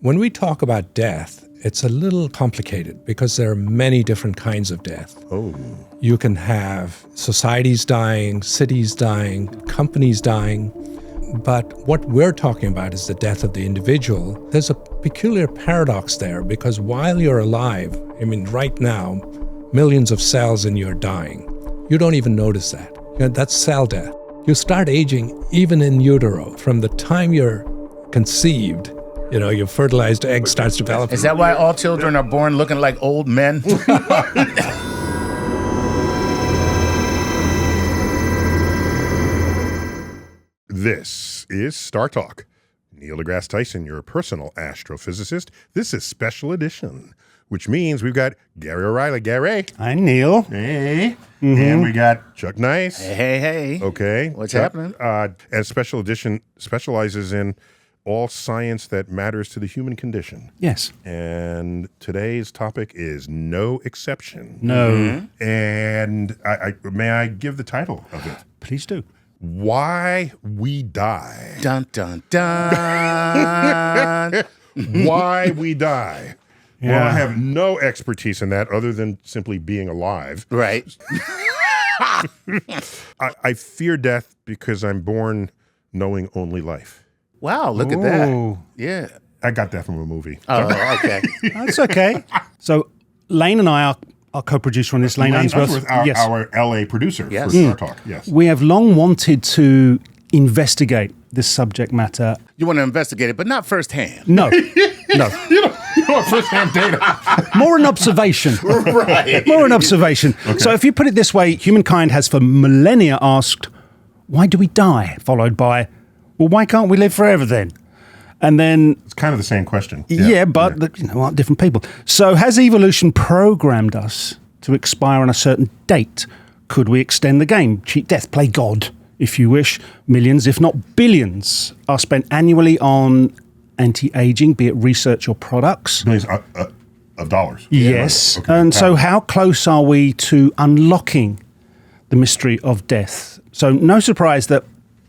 When we talk about death, it's a little complicated because there are many different kinds of death. Oh. You can have societies dying, cities dying, companies dying. But what we're talking about is the death of the individual. There's a peculiar paradox there because while you're alive, I mean, right now, millions of cells in you are dying. You don't even notice that. That's cell death. You start aging even in utero. From the time you're conceived, your fertilized egg starts developing. Is that why all children are born looking like old men? This is StarTalk. Neil deGrasse Tyson, your personal astrophysicist. This is special edition, which means we've got Gary O'Reilly. Gary. Hi, Neil. Hey. Mm-hmm. And we got Chuck Nice. Hey. Okay. What's Chuck, happening? And special edition specializes in all science that matters to the human condition. Yes. And today's topic is no exception. No. Mm-hmm. And may I give the title of it? Please do. Why We Die. Dun, dun, dun. Why We Die. Yeah. Well, I have no expertise in that other than simply being alive. Right. I fear death because I'm born knowing only life. Wow, look at that. Ooh. Yeah. I got that from a movie. Oh, okay. That's okay. So Lane and I are co-producer on this. Lane Unsworth, our LA producer Yes. for StarTalk. Yes. We have long wanted to investigate this subject matter. You want to investigate it, but not firsthand. No. You don't want first-hand data. More an observation. Right. More an observation. Okay. So if you put it this way, humankind has for millennia asked, why do we die? Followed by, well, why can't we live forever then? And then... It's kind of the same question. But aren't different people. So has evolution programmed us to expire on a certain date? Could we extend the game? Cheat death, play God, if you wish. Millions, if not billions, are spent annually on anti-aging, be it research or products. Millions of dollars. Yes. Okay. And so how close are we to unlocking the mystery of death? So no surprise that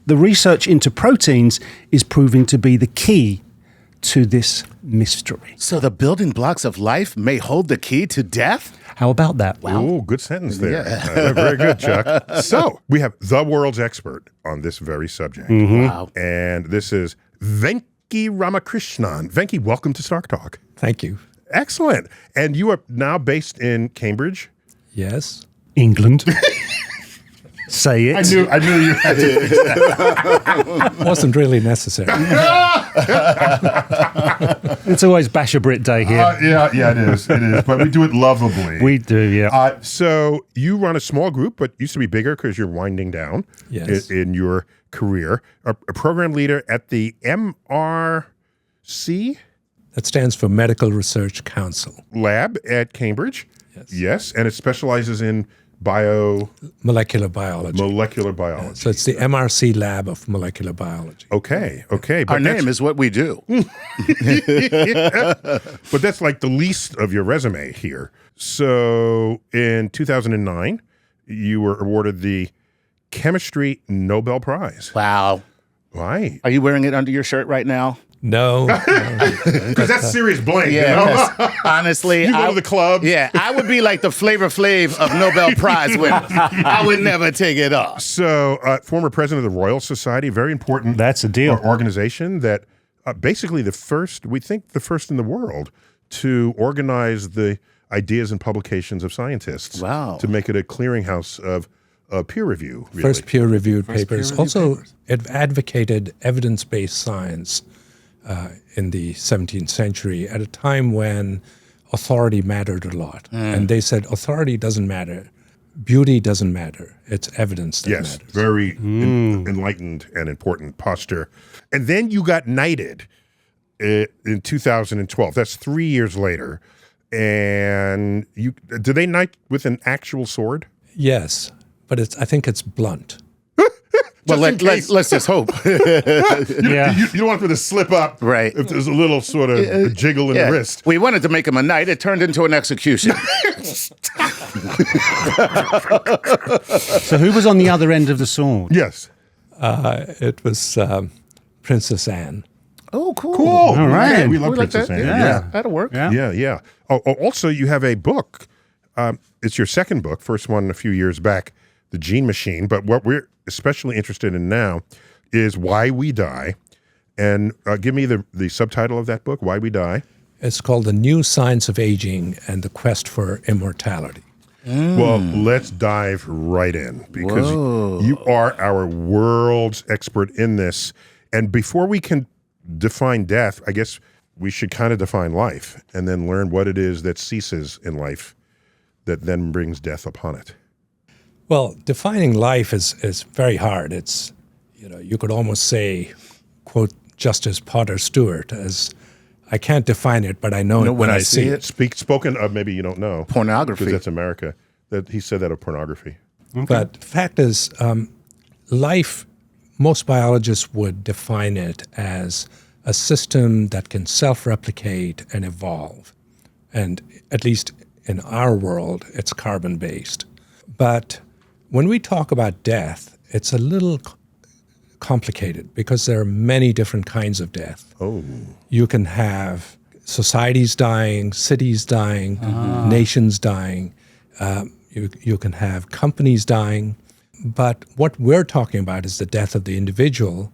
the research into proteins is proving to be the key to this mystery. So the building blocks of life may hold the key to death? How about that? Wow. Oh, good sentence there. Yeah. Very good, Chuck. So we have the world's expert on this very subject. Mm-hmm. Wow. And this is Venki Ramakrishnan. Venki, welcome to StarTalk. Thank you. Excellent. And you are now based in Cambridge? Yes. England. Say it. I knew you had to fix that. Wasn't really necessary. It's always Basher Brit Day here. Yeah, it is. But we do it lovably. We do, yeah. So you run a small group, but used to be bigger because you're winding down Yes. in your career. A program leader at the MRC That stands for Medical Research Council. lab at Cambridge. Yes, and it specializes in Molecular biology. molecular biology. So it's the MRC lab of molecular biology. Okay. But Our name is what we do. But that's like the least of your resume here. So in 2009, you were awarded the Chemistry Nobel Prize. Wow. Why? Are you wearing it under your shirt right now? No. Because that's serious blank. Yeah, honestly. You go to the club. Yeah, I would be like the Flavor Flav of Nobel Prize winners. I would never take it off. So, former president of the Royal Society, very important. That's a deal. Organization that basically the first in the world to organize the ideas and publications of scientists. Wow. To make it a clearinghouse of peer review. Really. First peer-reviewed papers. peer-reviewed Also, papers. it advocated evidence-based science in the 17th century at a time when authority mattered a lot. And they said authority doesn't matter. Beauty doesn't matter. It's evidence that Yes, matters. very enlightened and important posture. And then you got knighted in 2012. That's 3 years later. And do they knight with an actual sword? Yes, but I think it's blunt. Well, let's just hope. You don't want them to slip up Right. if there's a little sort of a jiggle in the wrist. We wanted to make him a knight. It turned into an execution. So who was on the other end of the sword? Yes. It was Princess Anne. Oh, cool. Cool. All right. Okay, we love We like Princess that. Anne. Yeah. Yeah. That'll work. Yeah. Yeah. Oh, also, you have a book. It's your second book, first one a few years back, The Gene Machine. But what we're especially interested in now is Why We Die. And give me the subtitle of that book, Why We Die. It's called The New Science of Aging and the Quest for Immortality. Well, let's dive right in because you are our world's expert in this. And before we can define death, I guess we should kind of define life and then learn what it is that ceases in life that then brings death upon it. Well, defining life is very hard. It's, you could almost say, quote Justice Potter Stewart, as I can't define it, but I know it when I see it. Spoken of, maybe you don't know. Pornography. Because that's America. That he said that of pornography. But the fact is, life, most biologists would define it as a system that can self-replicate and evolve. And at least in our world, it's carbon-based. But when we talk about death, it's a little complicated because there are many different kinds of death. Oh. You can have societies dying, cities dying, nations dying. You can have companies dying. But what we're talking about is the death of the individual,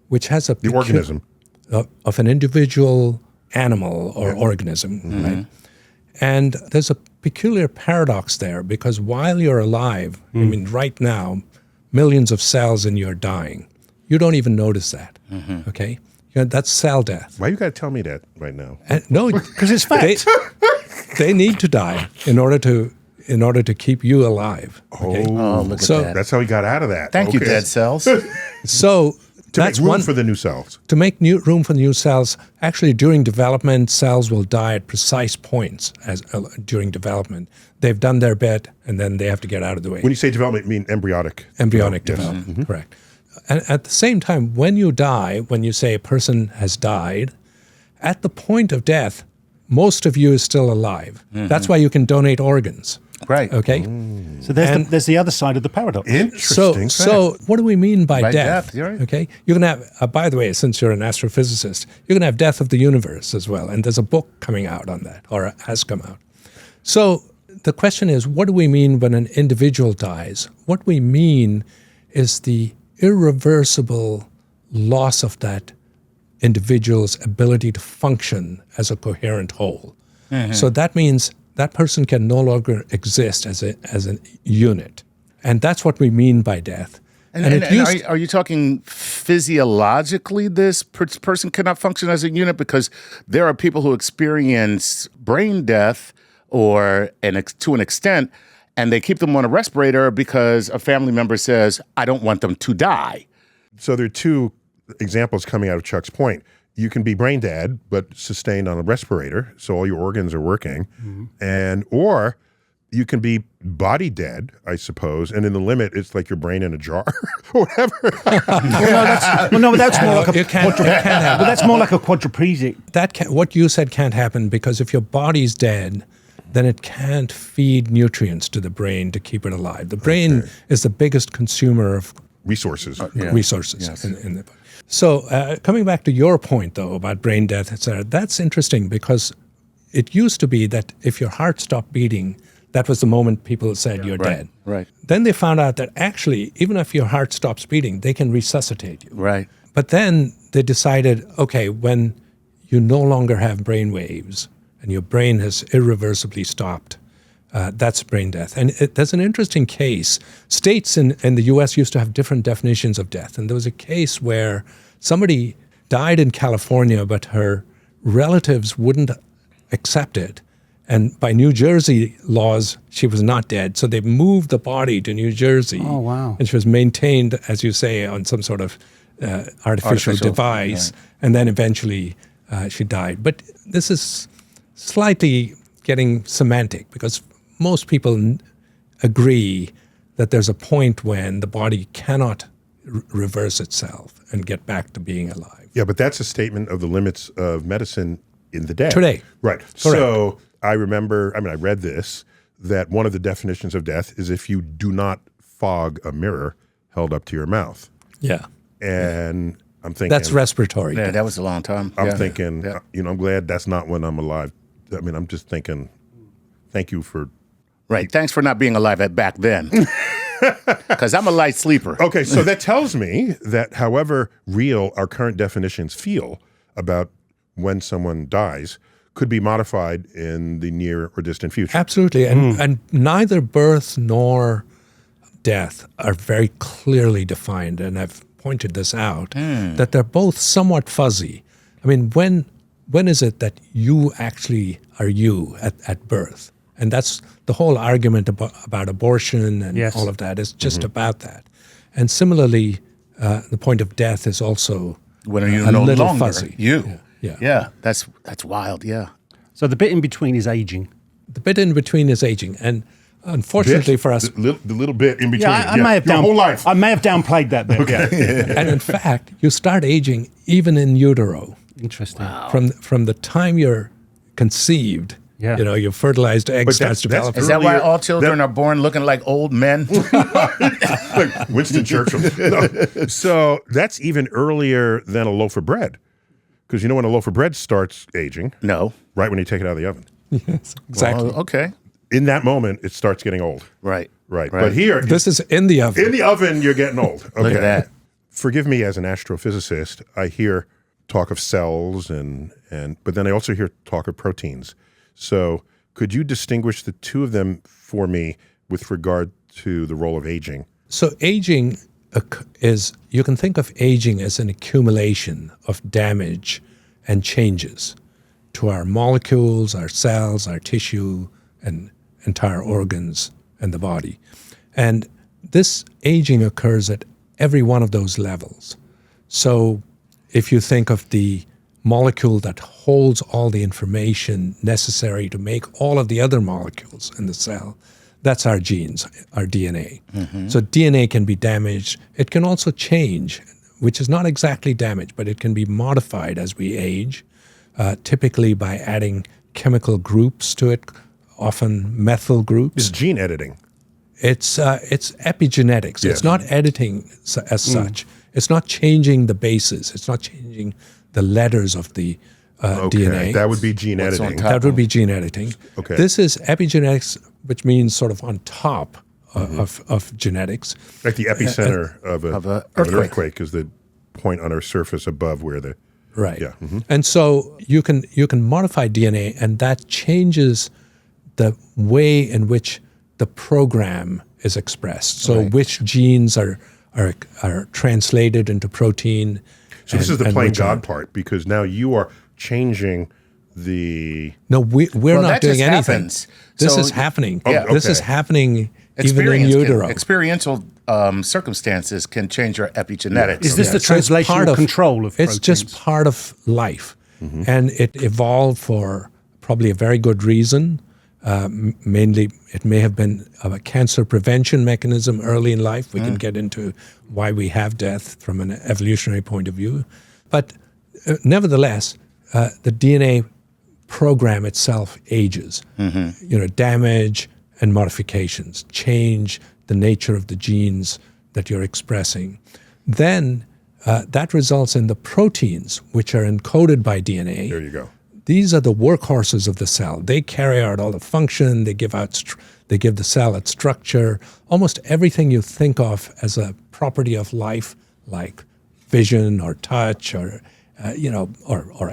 which has The organism. Of an individual animal or organism, right? And there's a peculiar paradox there because while you're alive, I mean, right now, millions of cells in you are dying. You don't even notice that, okay? That's cell death. Why you got to tell me that right now? And no, Because it's fact. they need to die in order to keep you alive. Okay? Oh, look So- at that. That's how he got out of that. Thank you, Okay. dead cells. So To that's make room one for the new cells. to make room for new cells. Actually, during development, cells will die at precise points during development. They've done their bit, and then they have to get out of the way. When you say development, you mean embryonic. Embryonic Yes. development, correct. And at the same time, when you die, when you say a person has died, at the point of death, most of you is still alive. That's why you can donate organs. Right. Okay. So there's the other side of the paradox. Interesting. So what do we mean by By death? death, you're right. Okay. You can have, by the way, since you're an astrophysicist, you can have death of the universe as well. And there's a book coming out on that, or has come out. So the question is, what do we mean when an individual dies? What we mean is the irreversible loss of that individual's ability to function as a coherent whole. So that means that person can no longer exist as a unit. And that's what we mean by death. Are you talking physiologically this person cannot function as a unit? Because there are people who experience brain death to an extent, and they keep them on a respirator because a family member says, I don't want them to die. So there are two examples coming out of Chuck's point. You can be brain dead, but sustained on a respirator, so all your organs are working. Or you can be body dead, I suppose, and in the limit, it's like your brain in a jar or whatever. But that's more like a it can't happen. But that's more like a quadriplegic. What you said can't happen because if your body's dead, then it can't feed nutrients to the brain to keep it alive. The brain is the biggest consumer of Resources. resources in the body. So coming back to your point, though, about brain death, et cetera, that's interesting because it used to be that if your heart stopped beating, that was the moment people said you're dead. Right. Then they found out that actually, even if your heart stops beating, they can resuscitate you. Right. But then they decided, okay, when you no longer have brain waves and your brain has irreversibly stopped, that's brain death. And there's an interesting case. States in the U.S. used to have different definitions of death. And there was a case where somebody died in California, but her relatives wouldn't accept it. And by New Jersey laws, she was not dead. So they moved the body to New Jersey. Oh, wow. And she was maintained, as you say, on some sort of artificial device. Right. And then eventually she died. But this is slightly getting semantic because most people agree that there's a point when the body cannot reverse itself and get back to being alive. Yeah, but that's a statement of the limits of medicine in the day. Today. Right. So I remember, I read this, that one of the definitions of death is if you do not fog a mirror held up to your mouth. Yeah. And I'm thinking That's respiratory. Yeah, death. that was a long time. I'm Yeah. thinking, Yeah. I'm glad that's not when I'm alive. I mean, I'm just thinking, thank you for. Right. Thanks for not being alive back then. Because I'm a light sleeper. Okay, so that tells me that however real our current definitions feel about when someone dies could be modified in the near or distant future. Absolutely. And neither birth nor death are very clearly defined. And I've pointed this out, that they're both somewhat fuzzy. I mean, when is it that you actually are you at birth? And that's the whole argument about abortion and Yes. all of that is just about that. And similarly, the point of death is also When are you a no little longer fuzzy. you? Yeah. Yeah. That's wild. Yeah. So the bit in between is aging. The bit in between is aging. And unfortunately for us, the little bit in between. Yeah, I may have your whole life. I may have downplayed that bit. Yeah. and in fact, you start aging even in utero. Interesting. From the time you're conceived, Yeah. your fertilized egg But starts that's developing. Is that why Earlier- all children are born looking like old men? Like Winston Churchill. No. So that's even earlier than a loaf of bread. Because when a loaf of bread starts aging, No. right when you take it out of the oven. Yes, exactly. Oh, okay. In that moment, it starts getting old. Right. Right. But here, This is in the oven. in the oven, you're getting old. Okay. Look at that. Forgive me as an astrophysicist, I hear talk of cells but then I also hear talk of proteins. So could you distinguish the two of them for me with regard to the role of aging? So aging is, you can think of aging as an accumulation of damage and changes to our molecules, our cells, our tissue, and entire organs and the body. And this aging occurs at every one of those levels. So if you think of the molecule that holds all the information necessary to make all of the other molecules in the cell, that's our genes, our DNA. So DNA can be damaged. It can also change, which is not exactly damaged, but it can be modified as we age, typically by adding chemical groups to it, often methyl groups. It's gene editing. It's epigenetics. Yes. It's not editing as such. It's not changing the bases. It's not changing the letters of the DNA. That would be gene What's on editing. top? That would be gene editing. Okay. This is epigenetics, which means sort of on top of genetics. Like the epicenter of an earthquake. earthquake is the point on our surface above where the Right. Yeah. And so you can modify DNA, and that changes the way in which the program is expressed. So which genes are translated into protein. So this is the and playing which God aren't. part, because now you are changing the No, we're Well, not that doing just anything. happens. This So- is happening. Yeah. This is Okay. happening even in utero. Experiential circumstances can change your epigenetics. Is this the So it's part translational of- control of It's just proteins? part of life. And it evolved for probably a very good reason. Mainly, it may have been a cancer prevention mechanism early in life. We can get into why we have death from an evolutionary point of view. But nevertheless, the DNA program itself ages. Damage and modifications change the nature of the genes that you're expressing. Then that results in the proteins, which are encoded by DNA. there you go. These are the workhorses of the cell. They carry out all the function. They give the cell its structure. Almost everything you think of as a property of life, like vision or touch or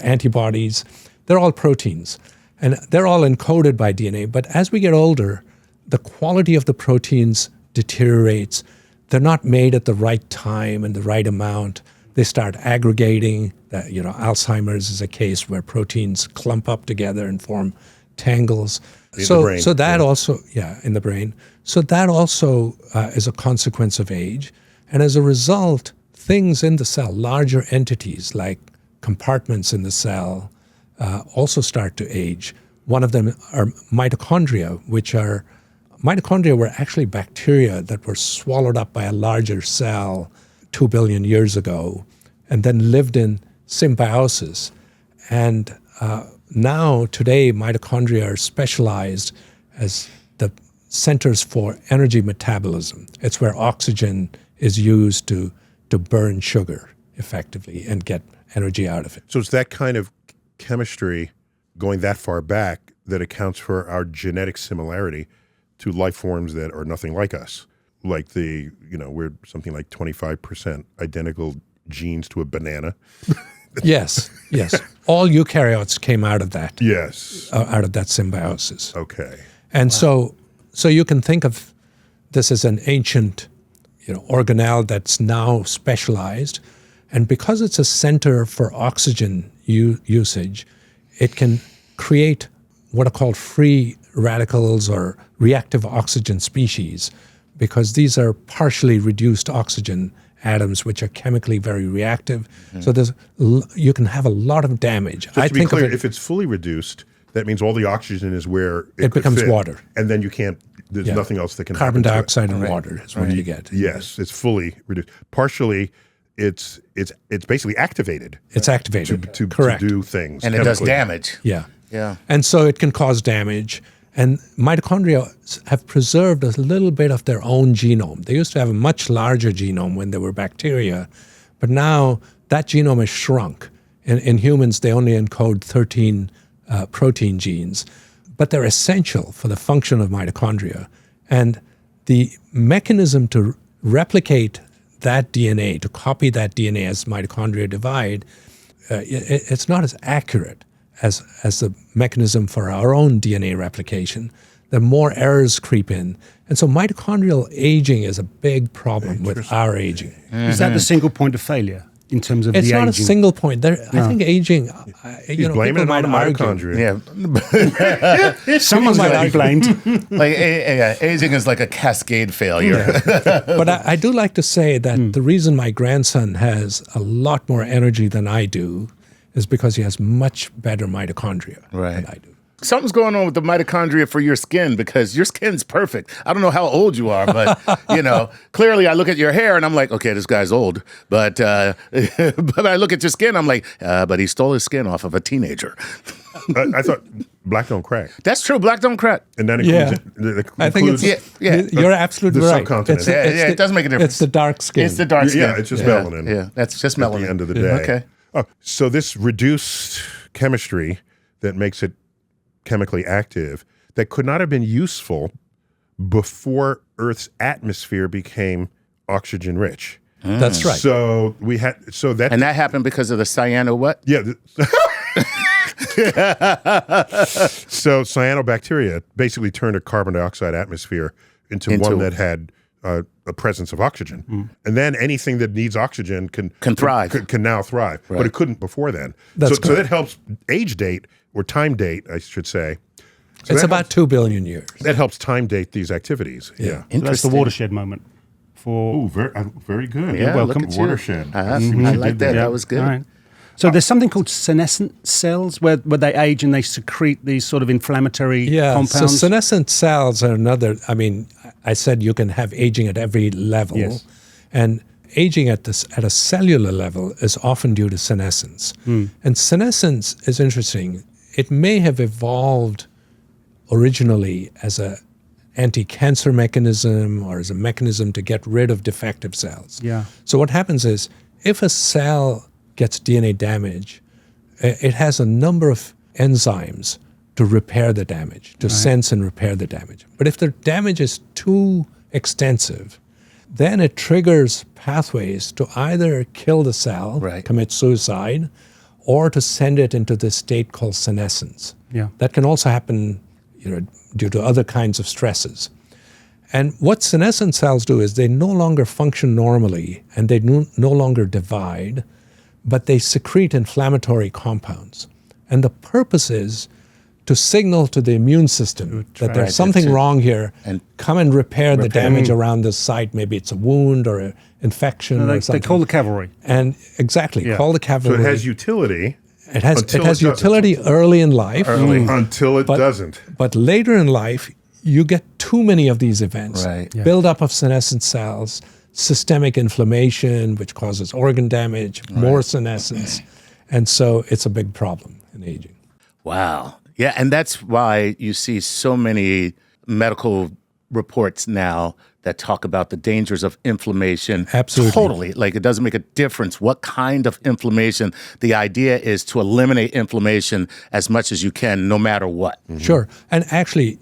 antibodies, they're all proteins, and they're all encoded by DNA. But as we get older, the quality of the proteins deteriorates. They're not made at the right time and the right amount. They start aggregating. Alzheimer's is a case where proteins clump up together and form tangles. the brain, So that also, in the brain. So that also is a consequence of age. And as a result, things in the cell, larger entities like compartments in the cell, also start to age. One of them are mitochondria, mitochondria were actually bacteria that were swallowed up by a larger cell 2 billion years ago and then lived in symbiosis. And now, today, mitochondria are specialized as the centers for energy metabolism. It's where oxygen is used to burn sugar effectively and get energy out of it. So it's that kind of chemistry going that far back that accounts for our genetic similarity to life forms that are nothing like us. Like we're something like 25% identical genes to a banana. Yes. All eukaryotes came out of that. Yes. Out of that symbiosis. Okay. And so you can think of this as an ancient, organelle that's now specialized. And because it's a center for oxygen usage, it can create what are called free radicals or reactive oxygen species, because these are partially reduced oxygen atoms which are chemically very reactive. So you can have a lot of damage. Just to be clear, if it's fully reduced, that means all the oxygen is where it could becomes fit, water. And then there's nothing else that can carbon happen to it. dioxide and water is what you get. Yes, it's fully reduced. Partially, it's basically activated. It's activated to correct. do things. And it does damage. Yeah. Yeah. And so it can cause damage. And mitochondria have preserved a little bit of their own genome. They used to have a much larger genome when they were bacteria, but now that genome has shrunk. In humans, they only encode 13 protein genes, but they're essential for the function of mitochondria. And the mechanism to replicate that DNA, to copy that DNA as mitochondria divide, it's not as accurate as the mechanism for our own DNA replication. There are more errors creep in. And so mitochondrial aging is a big problem with our aging. Is that the single point of failure in terms of It's the aging? not a single point. I think aging, He's blaming it on the mitochondria. Yeah. Someone might be blamed. Like aging is like a cascade failure. But I do like to say that the reason my grandson has a lot more energy than I do is because he has much better mitochondria than I do. Something's going on with the mitochondria for your skin, because your skin's perfect. I don't know how old you are, but clearly I look at your hair and I'm like, okay, this guy's old. But but I look at your skin, I'm like, but he stole his skin off of a teenager. I thought black don't crack. That's true. Black don't crack. And that includes, I think You're absolutely the right. subcontinent. It does make a difference. It's the dark skin. It's the dark skin. Yeah, it's just melanin. Yeah, that's just melanin. At the end of the day. Okay. Oh, so this reduced chemistry that makes it chemically active, that could not have been useful before Earth's atmosphere became oxygen rich. That's right. So And that happened because of the cyano what? Yeah. So cyanobacteria basically turned a carbon dioxide atmosphere into one that had a presence of oxygen. And then anything that needs oxygen can thrive. Can now thrive. Right. But it couldn't before then. That's so that helps age date, or time date, I should say. So it's about 2 billion years. That helps time date these activities. Yeah. So that's the watershed moment. Oh, very good. Yeah, You're welcome. look at you. Watershed. I like that. That was good. All right. So there's something called senescent cells where they age and they secrete these sort of inflammatory compounds. So senescent cells are another. I mean, I said you can have aging at every level, and aging at a cellular level is often due to senescence. And senescence is interesting. It may have evolved originally as a anti-cancer mechanism or as a mechanism to get rid of defective cells. Yeah. So what happens is, if a cell gets DNA damage, it has a number of enzymes to repair the damage, to sense and repair the damage. But if the damage is too extensive, then it triggers pathways to either kill the cell, commit suicide, or to send it into this state called senescence. Yeah. That can also happen due to other kinds of stresses. And what senescent cells do is they no longer function normally, and they no longer divide, but they secrete inflammatory compounds. And the purpose is to signal to the immune system that there's something wrong here, and come and repair the damage around this site. Maybe it's a wound or an infection or something. They call the cavalry. And call the cavalry. So it has utility. It has utility early in life. Until it doesn't. But later in life, you get too many of these events. Build-up of senescent cells, systemic inflammation, which causes organ damage, more senescence. And so it's a big problem in aging. Wow. Yeah, and that's why you see so many medical reports now that talk about the dangers of inflammation. Absolutely. Totally. Like, it doesn't make a difference what kind of inflammation. The idea is to eliminate inflammation as much as you can, no matter what. Sure. And actually,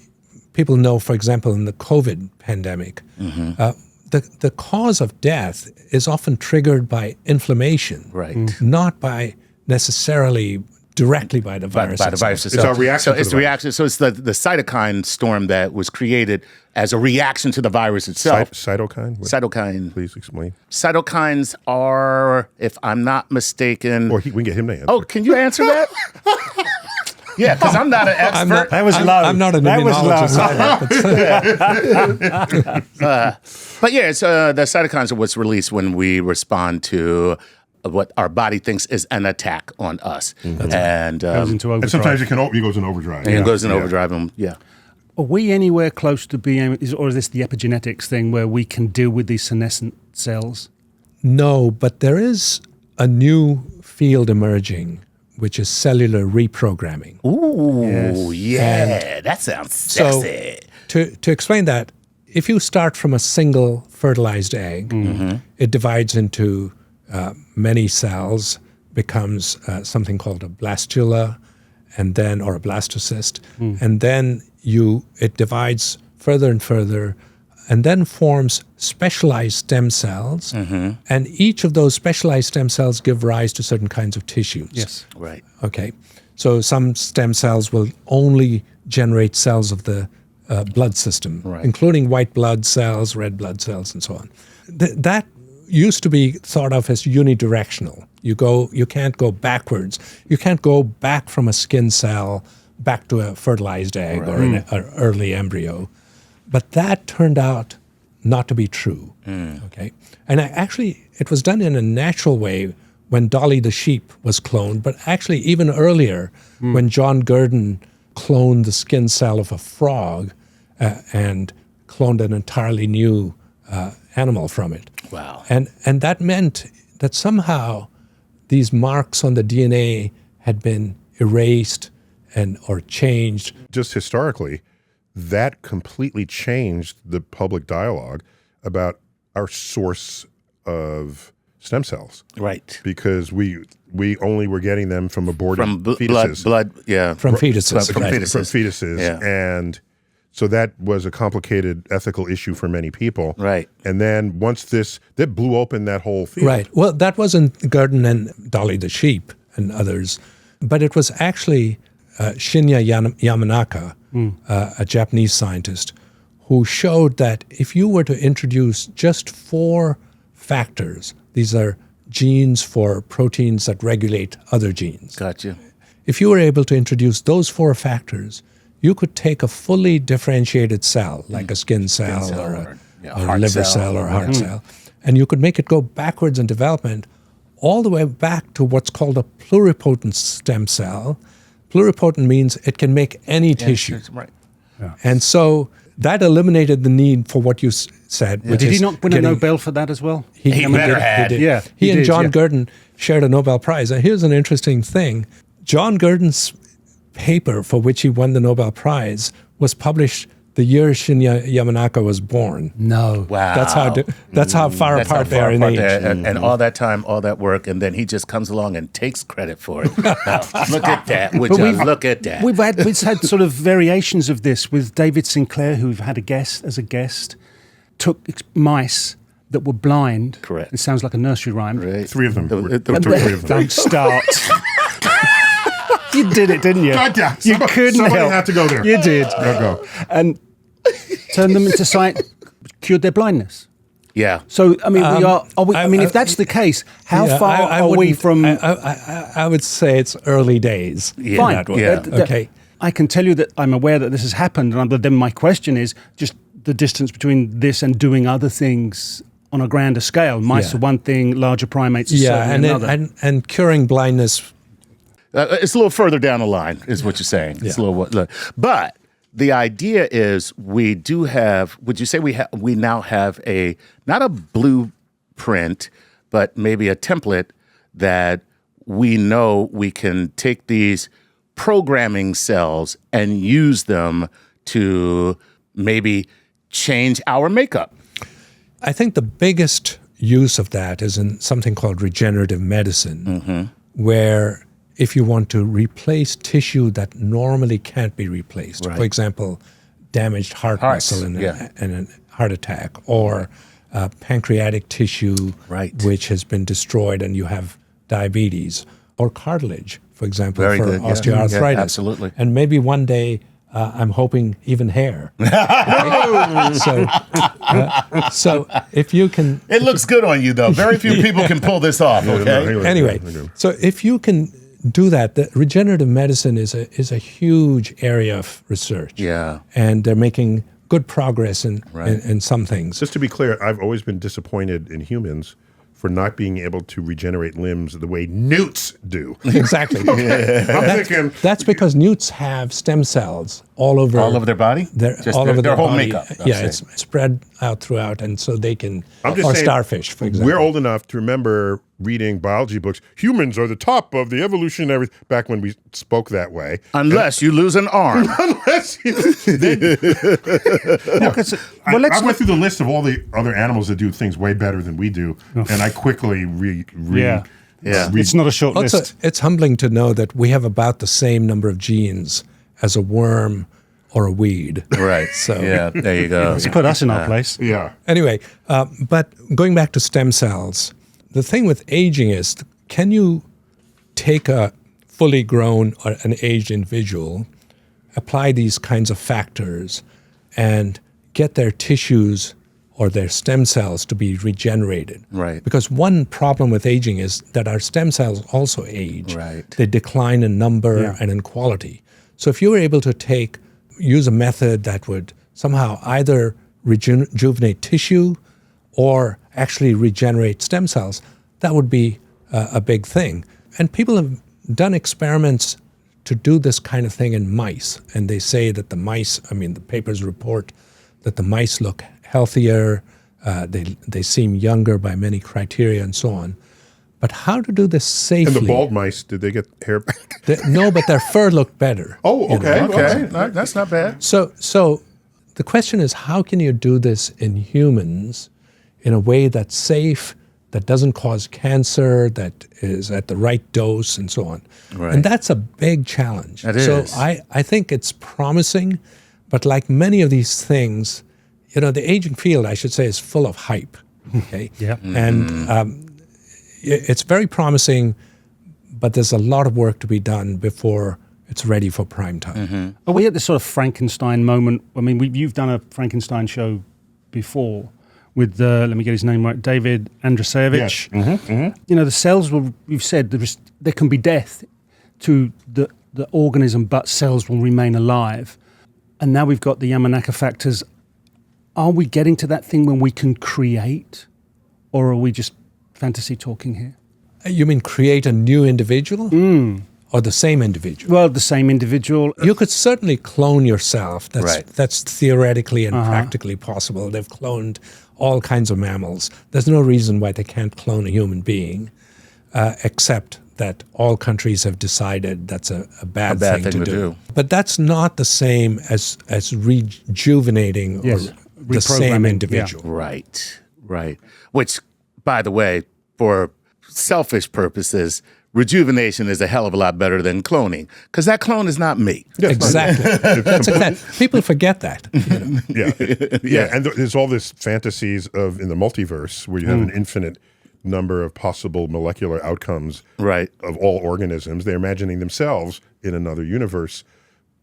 people know, for example, in the COVID pandemic, the cause of death is often triggered by inflammation, Right. not by necessarily directly by the virus. By the itself. virus It's itself. our reaction So to it's the the reaction. So it's the cytokine storm that was created as a reaction to the virus itself. Cytokine? What- Cytokine. Please explain. Cytokines are, if I'm not mistaken. Or we can get him to answer. Oh, can you answer that? Yeah, because I'm not an expert. That was low. I'm not an That was immunologist low. either. But yeah, it's, the cytokines are what's released when we respond to what our body thinks is an attack on us. And, Goes into And overdrive. sometimes it goes in overdrive. and it goes in overdrive. And, yeah. Are we anywhere close to being, or is this the epigenetics thing where we can deal with these senescent cells? No, but there is a new field emerging, which is cellular reprogramming. Ooh, yeah. That sounds So sexy. to explain that, if you start from a single fertilized egg, it divides into many cells, becomes something called a blastula, and then, or a blastocyst, and then it divides further and further, and then forms specialized stem cells, and each of those specialized stem cells give rise to certain kinds of tissues. Yes. Right. Okay, so some stem cells will only generate cells of the blood system, Right. including white blood cells, red blood cells, and so on. That used to be thought of as unidirectional. You can't go backwards. You can't go back from a skin cell back to a fertilized egg or an early embryo. But that turned out not to be true. Okay, and actually, it was done in a natural way when Dolly the sheep was cloned, but actually even earlier when John Gurdon cloned the skin cell of a frog and cloned an entirely new animal from it. Wow. And that meant that somehow these marks on the DNA had been erased or changed. Just historically, that completely changed the public dialogue about our source of stem cells. Right. Because we only were getting them from aborted From fetuses. blood, yeah. From fetuses. From right. fetuses. From fetuses. Yeah. And so that was a complicated ethical issue for many people. Right. And then once that blew open that whole field. Right. Well, that wasn't Gurdon and Dolly the sheep and others, but it was actually Shinya Yamanaka, a Japanese scientist, who showed that if you were to introduce just 4 factors, these are genes for proteins that regulate other genes. Gotcha. If you were able to introduce those 4 factors, you could take a fully differentiated cell, like a skin cell or a heart liver cell cell or or a heart cell, and you could make it go backwards in development all the way back to what's called a pluripotent stem cell. Pluripotent means it can make any tissue. Right. And so that eliminated the need for what you said. Which Did he is not win a getting- Nobel for that as well? He better have. did. Yeah, He he and did, John yeah. Gurdon shared a Nobel Prize. And here's an interesting thing. John Gurdon's paper for which he won the Nobel Prize was published the year Shinya Yamanaka was born. No. Wow. That's how far That's apart how they are far in apart age. they are. And all that time, all that work, and then he just comes along and takes credit for it. Now, look at that. Would you look at that? We've had sort of variations of this with David Sinclair, who we've had as a guest, took mice that were blind. Correct. It sounds like a nursery rhyme. Right. 3 of them. The- There the- were 3 of them. Don't start. You did it, didn't you? God, yeah. You couldn't Somebody help. had to go there. You did. Go. And turned them into sight, cured their blindness. Yeah. So, I mean, I mean, if that's the case, how Yeah, far I are we wouldn't- from... I would say it's early days. Yeah. Fine. That way. Yeah. Okay. I can tell you that I'm aware that this has happened, but then my question is just the distance between this and doing other things on a grander scale. Mice Yeah. are one thing, larger primates are Yeah, certainly and, another. and curing blindness. It's a little further down the line, is what you're saying. It's a little, but the idea is we do have. Would you say we now have not a blueprint, but maybe a template that we know we can take these programming cells and use them to maybe change our makeup. I think the biggest use of that is in something called regenerative medicine, where if you want to replace tissue that normally can't be replaced, for example, damaged heart muscle in a heart attack, or pancreatic tissue which has been destroyed and you have diabetes, or cartilage, for example, for osteoarthritis. Yeah, absolutely. And maybe one day, I'm hoping even hair. So if you can... It looks good on you, though. Very few people can pull this off, okay? Anyway, so if you can do that, the regenerative medicine is a huge area of research. Yeah. And they're making good progress in some things. Just to be clear, I've always been disappointed in humans for not being able to regenerate limbs the way newts do. Exactly. I'm thinking that's because newts have stem cells all over their body? All over their whole body. makeup. It's spread out throughout, and so they can. I'm just or saying, starfish, for example. we're old enough to remember reading biology books. Humans are the top of the evolutionary. Back when we spoke that way, Unless you lose an arm. unless you, then, I went through the list of all the other animals that do things way better than we do, and I quickly It's not a short list. It's humbling to know that we have about the same number of genes as a worm or a weed. Right. So there you go. Let's put us in our place. Yeah. anyway, but going back to stem cells, the thing with aging is, can you take a fully grown or an aged individual, apply these kinds of factors, and get their tissues or their stem cells to be regenerated? Right. Because one problem with aging is that our stem cells also age. Right. They decline in number and in quality. So if you were able to use a method that would somehow either rejuvenate tissue or actually regenerate stem cells, that would be a big thing. And people have done experiments to do this kind of thing in mice. And they say that the papers report that the mice look healthier, they seem younger by many criteria and so on. But how to do this safely? And the bald mice, did they get hair back? No, but their fur looked better. Oh, okay. Okay, that's not bad. So the question is, how can you do this in humans in a way that's safe, that doesn't cause cancer, that is at the right dose, and so on? Right. And that's a big challenge. It is. So I think it's promising, but like many of these things, the aging field, I should say, is full of hype. Okay. Yeah. And it's very promising, but there's a lot of work to be done before it's ready for prime time. Are we at this sort of Frankenstein moment? I mean, you've done a Frankenstein show before with, let me get his name right, David Andrzejewicz. Yes. The cells you've said there can be death to the organism, but cells will remain alive. And now we've got the Yamanaka factors. Are we getting to that thing when we can create, or are we just fantasy talking here? You mean create a new individual? Or the same individual? Well, the same individual. You could certainly clone yourself. Right. That's theoretically and practically possible. They've cloned all kinds of mammals. There's no reason why they can't clone a human being, except that all countries have decided that's a bad thing to do. But that's not the same as rejuvenating or the same individual. Right. Which, by the way, for selfish purposes, rejuvenation is a hell of a lot better than cloning, because that clone is not me. Exactly. People forget that. Yeah. And there's all this fantasies in the multiverse where you have an infinite number of possible molecular outcomes of all organisms. They're imagining themselves in another universe,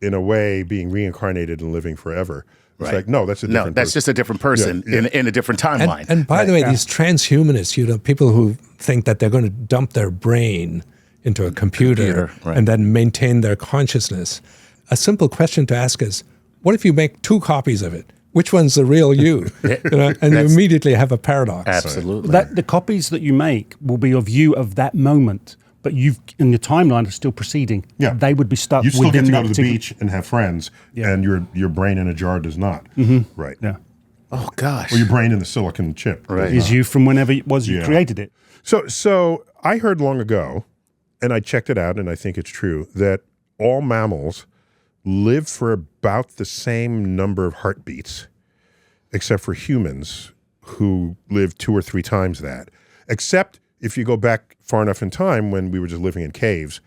in a way being reincarnated and living forever. It's like, no, that's a different person. That's just a different person in a different timeline. And by the way, these transhumanists, people who think that they're going to dump their brain into a computer and then maintain their consciousness, a simple question to ask is, what if you make 2 copies of it? Which one's the real you? And you immediately have a paradox. Absolutely. The copies that you make will be of you of that moment, but you've in your timeline are still proceeding. Yeah. They would be stuck You still within get to that go to the beach and have friends, and your brain in a jar does not. Right. Yeah. Oh, gosh. Or your brain in the silicon chip. Right. Is you from whenever it was you created it. So I heard long ago, and I checked it out, and I think it's true, that all mammals live for about the same number of heartbeats, except for humans, who live 2 or 3 times that. Except if you go back far enough in time when we were just living in caves,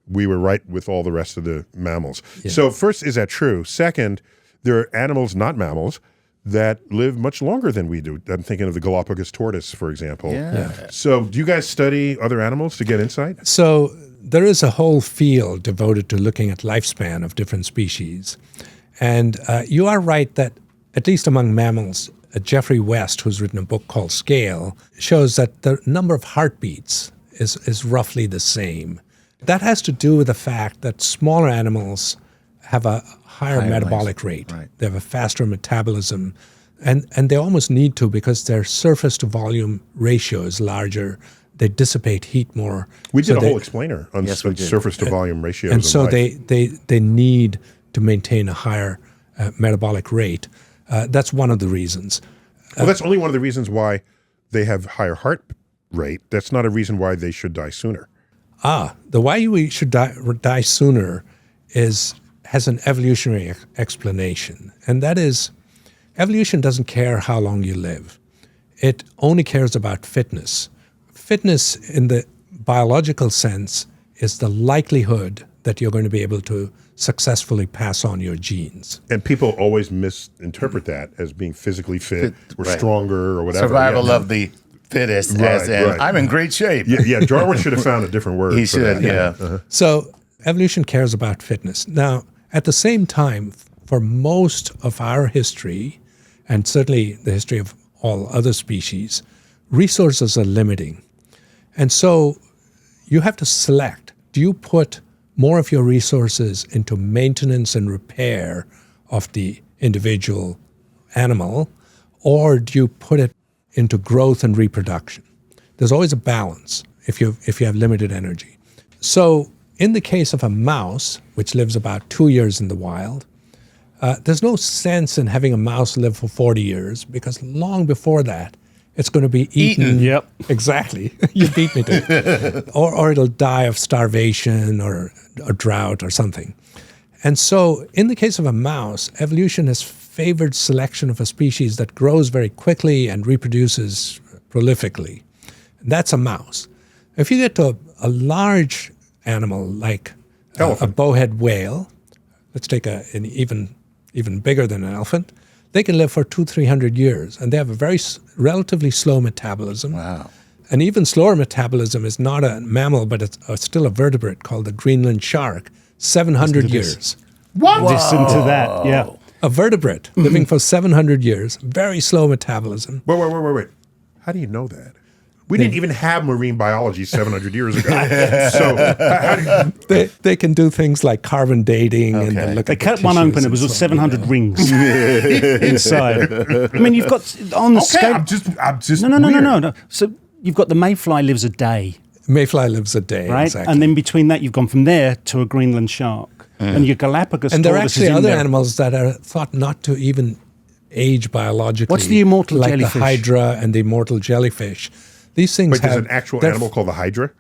we were right with all the rest of the mammals. Yeah. So first, is that true? Second, there are animals, not mammals, that live much longer than we do. I'm thinking of the Galapagos tortoise, for example. Yeah. So do you guys study other animals to get insight? So there is a whole field devoted to looking at lifespan of different species. And you are right that, at least among mammals, Jeffrey West, who's written a book called Scale, shows that the number of heartbeats is roughly the same. That has to do with the fact that smaller animals have a higher metabolic rate. Right. They have a faster metabolism. And they almost need to because their surface to volume ratio is larger. They dissipate heat more. We did a whole explainer on surface to volume ratios. And so they need to maintain a higher metabolic rate. That's one of the reasons. Well, that's only one of the reasons why they have higher heart rate. That's not a reason why they should die sooner. The why we should die sooner has an evolutionary explanation. And that is, evolution doesn't care how long you live. It only cares about fitness. Fitness in the biological sense is the likelihood that you're going to be able to successfully pass on your genes. And people always misinterpret that as being physically fit or stronger or whatever. Survival of the fittest, as in, I'm in great shape. Yeah, Darwin should have found a different word. He should, yeah. So evolution cares about fitness. Now, at the same time, for most of our history, and certainly the history of all other species, resources are limiting. And so you have to select. Do you put more of your resources into maintenance and repair of the individual animal, or do you put it into growth and reproduction? There's always a balance if you have limited energy. So in the case of a mouse, which lives about 2 years in the wild, there's no sense in having a mouse live for 40 years because long before that, it's going to be eaten. Yep. Exactly. You beat me to it. Or it'll die of starvation or a drought or something. And so in the case of a mouse, evolution has favored selection of a species that grows very quickly and reproduces prolifically. That's a mouse. If you get to a large animal like a bowhead whale, let's take an even bigger than an elephant, they can live for 200-300 years, and they have a very relatively slow metabolism. Wow. An even slower metabolism is not a mammal, but it's still a vertebrate called the Greenland shark, 700 years. What? Listen to that, yeah. A vertebrate living for 700 years, very slow metabolism. Wait. How do you know that? We didn't even have marine biology 700 years ago. So how do you... They can do things like carbon dating and they look They at the cut one tissues open, it was and with so on, 700 rings inside. I mean, you've got on the scale. I'm just No. So you've got the mayfly lives a day, Mayfly lives a day, right? exactly. And then between that, you've gone from there to a Greenland shark. And your Galapagos And there are tortoise actually is in other there. animals that are thought not to even age biologically. What's the immortal like jellyfish? the hydra and the immortal jellyfish. These things Wait, have... there's an actual they're- animal called the Hydra?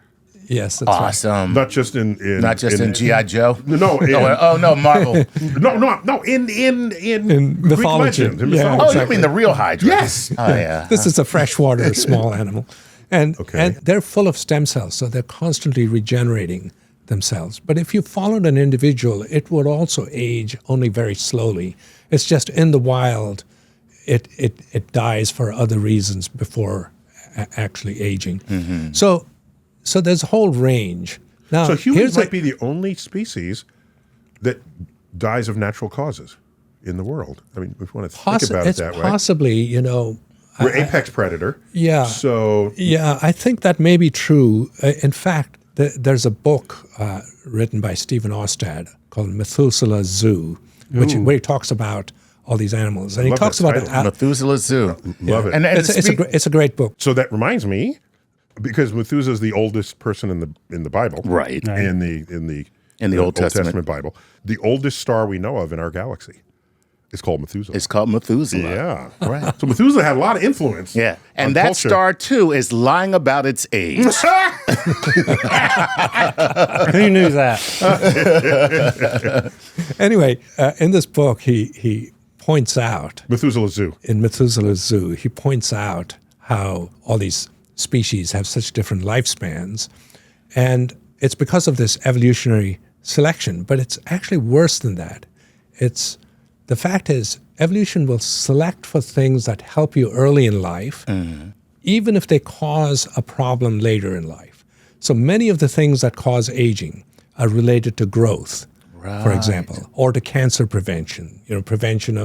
Yes, that's right. Awesome. Not just in G.I. Joe? No. No, Marvel. No. In Greek mythology. legends, in Yeah. mythology. Oh, you mean the real Hydra? Yes. Oh, yeah. This is a freshwater small animal. And they're full of stem cells, so they're constantly regenerating themselves. But if you followed an individual, it would also age only very slowly. It's just in the wild, it dies for other reasons before actually aging. Mm-hmm. So there's a whole range. Now, So humans here's might be the only species that dies of natural causes in the world. I mean, if you want to think about it it's that way. possibly, We're apex predator. Yeah. So Yeah, I think that may be true. In fact, there's a book written by Stephen Austad called Methuselah's Zoo, where he talks about all these animals. And he love talks that about title. Methuselah's Zoo. love it. And it's a great book. So that reminds me, because Methuselah is the oldest person in the Bible, Right. In the Old Testament Bible, the oldest star we know of in our galaxy is called Methuselah. It's called Methuselah. Yeah, Right. So Methuselah had a lot of influence. Yeah. And on that culture. star, too, is lying about its age. Who knew that? Anyway, in this book, he points out Methuselah Zoo. in Methuselah's Zoo, he points out how all these species have such different lifespans. And it's because of this evolutionary selection, but it's actually worse than that. The fact is, evolution will select for things that help you early in life, even if they cause a problem later in life. So many of the things that cause aging are related to growth, for example, or to cancer prevention, prevention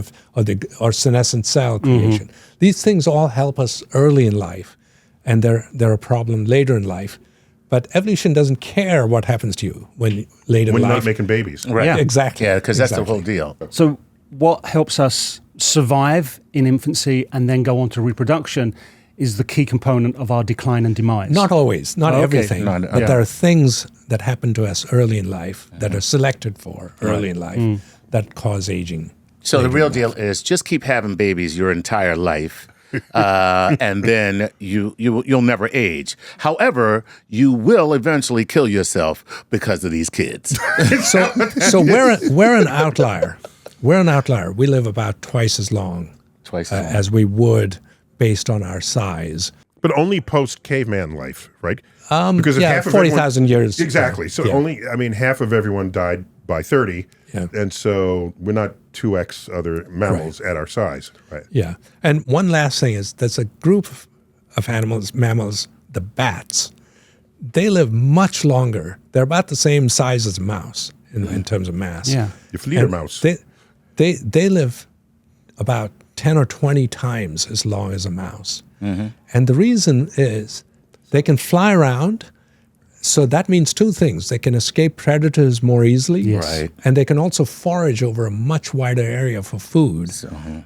or senescent cell creation. These things all help us early in life, and they're a problem later in life. But evolution doesn't care what happens to you later in life. When you're not making babies. Right. Yeah. Exactly. Yeah, because that's the whole deal. So what helps us survive in infancy and then go on to reproduction is the key component of our decline and demise. Not always, not Okay. everything, No, but there are things that happen to us early in life that are selected for early in life that cause aging. So the real deal is just keep having babies your entire life, and then you'll never age. However, you will eventually kill yourself because of these kids. So we're an outlier. We're an outlier. We live about twice as long as we would based on our size. But only post-caveman life, right? Because if half of 40,000 years. Exactly. So half of everyone died by 30, and so we're not 2x other mammals at our size, right? Yeah. And one last thing is there's a group of mammals, the bats. They live much longer. They're about the same size as a mouse in terms of mass. Yeah. Your Fledermaus. They live about 10 or 20 times as long as a mouse. And the reason is they can fly around. So that means two things. They can escape predators more easily. Yes. Right. And they can also forage over a much wider area for food.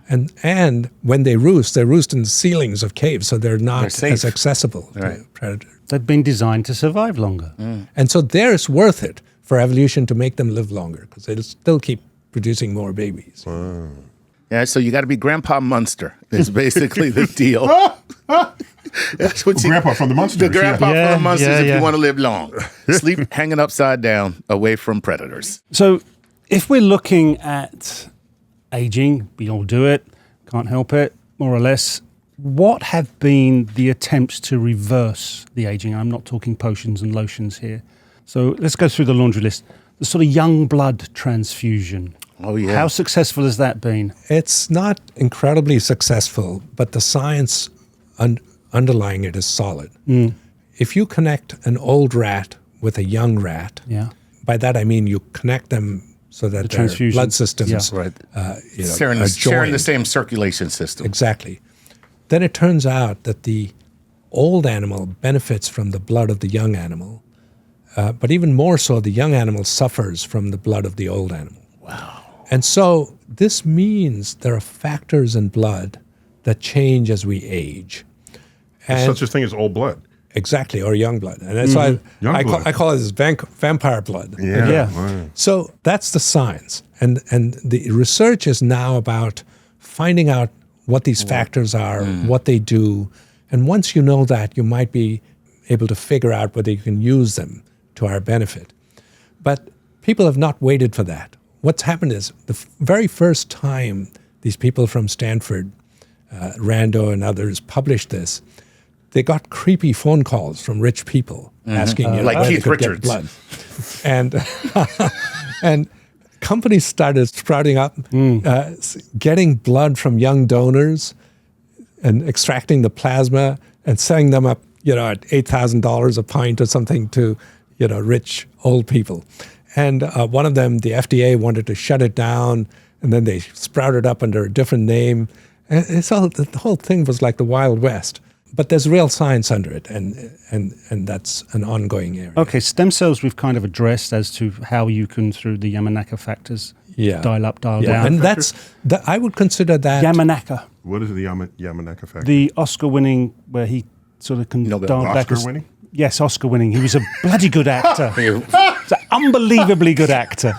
And when they roost in the ceilings of caves, so they're not as accessible to predators. They've been designed to survive longer. And so there it's worth it for evolution to make them live longer because they'll still keep producing more babies. Yeah, so you got to be Grandpa Munster is basically the deal. That's what Grandpa from the Munsters. The Grandpa Yeah. from the Munsters Yeah, if yeah. you want to live long. Sleep hanging upside down away from predators. So if we're looking at aging, we all do it, can't help it, more or less. What have been the attempts to reverse the aging? I'm not talking potions and lotions here. So let's go through the laundry list. The sort of young blood transfusion. Oh, yeah. How successful has that been? It's not incredibly successful, but the science underlying it is solid. If you connect an old rat with a young rat, Yeah. by that I mean you connect them so that their transfusions. blood systems Yeah. Right. are Sharing the joined. same circulation system. Exactly. Then it turns out that the old animal benefits from the blood of the young animal, but even more so, the young animal suffers from the blood of the old animal. Wow. And so this means there are factors in blood that change as we age. There's such a thing as old blood. Exactly, or young blood. And that's why Young I blood. call it as vampire blood. Yeah. Wow. So that's the science. And the research is now about finding out what these factors are, what they do. And once you know that, you might be able to figure out whether you can use them to our benefit. But people have not waited for that. What's happened is the very first time these people from Stanford, Rando and others, published this, they got creepy phone calls from rich people asking Like where they Keith could get Richards. blood. And and companies started sprouting up, getting blood from young donors and extracting the plasma and selling them up, at $8,000 a pint or something to, rich old people. And one of them, the FDA wanted to shut it down, and then they sprouted up under a different name. And the whole thing was like the Wild West. But there's real science under it, and that's an ongoing area. Okay, stem cells we've kind of addressed as to how you can, through the Yamanaka factors, dial up, dial down. And I would consider that... Yamanaka, What is the Yamanaka factor? the Oscar-winning, where he sort of can Nobel- dial back. Oscar-winning? Yes, Oscar-winning. He was a bloody good actor. He's an unbelievably good actor.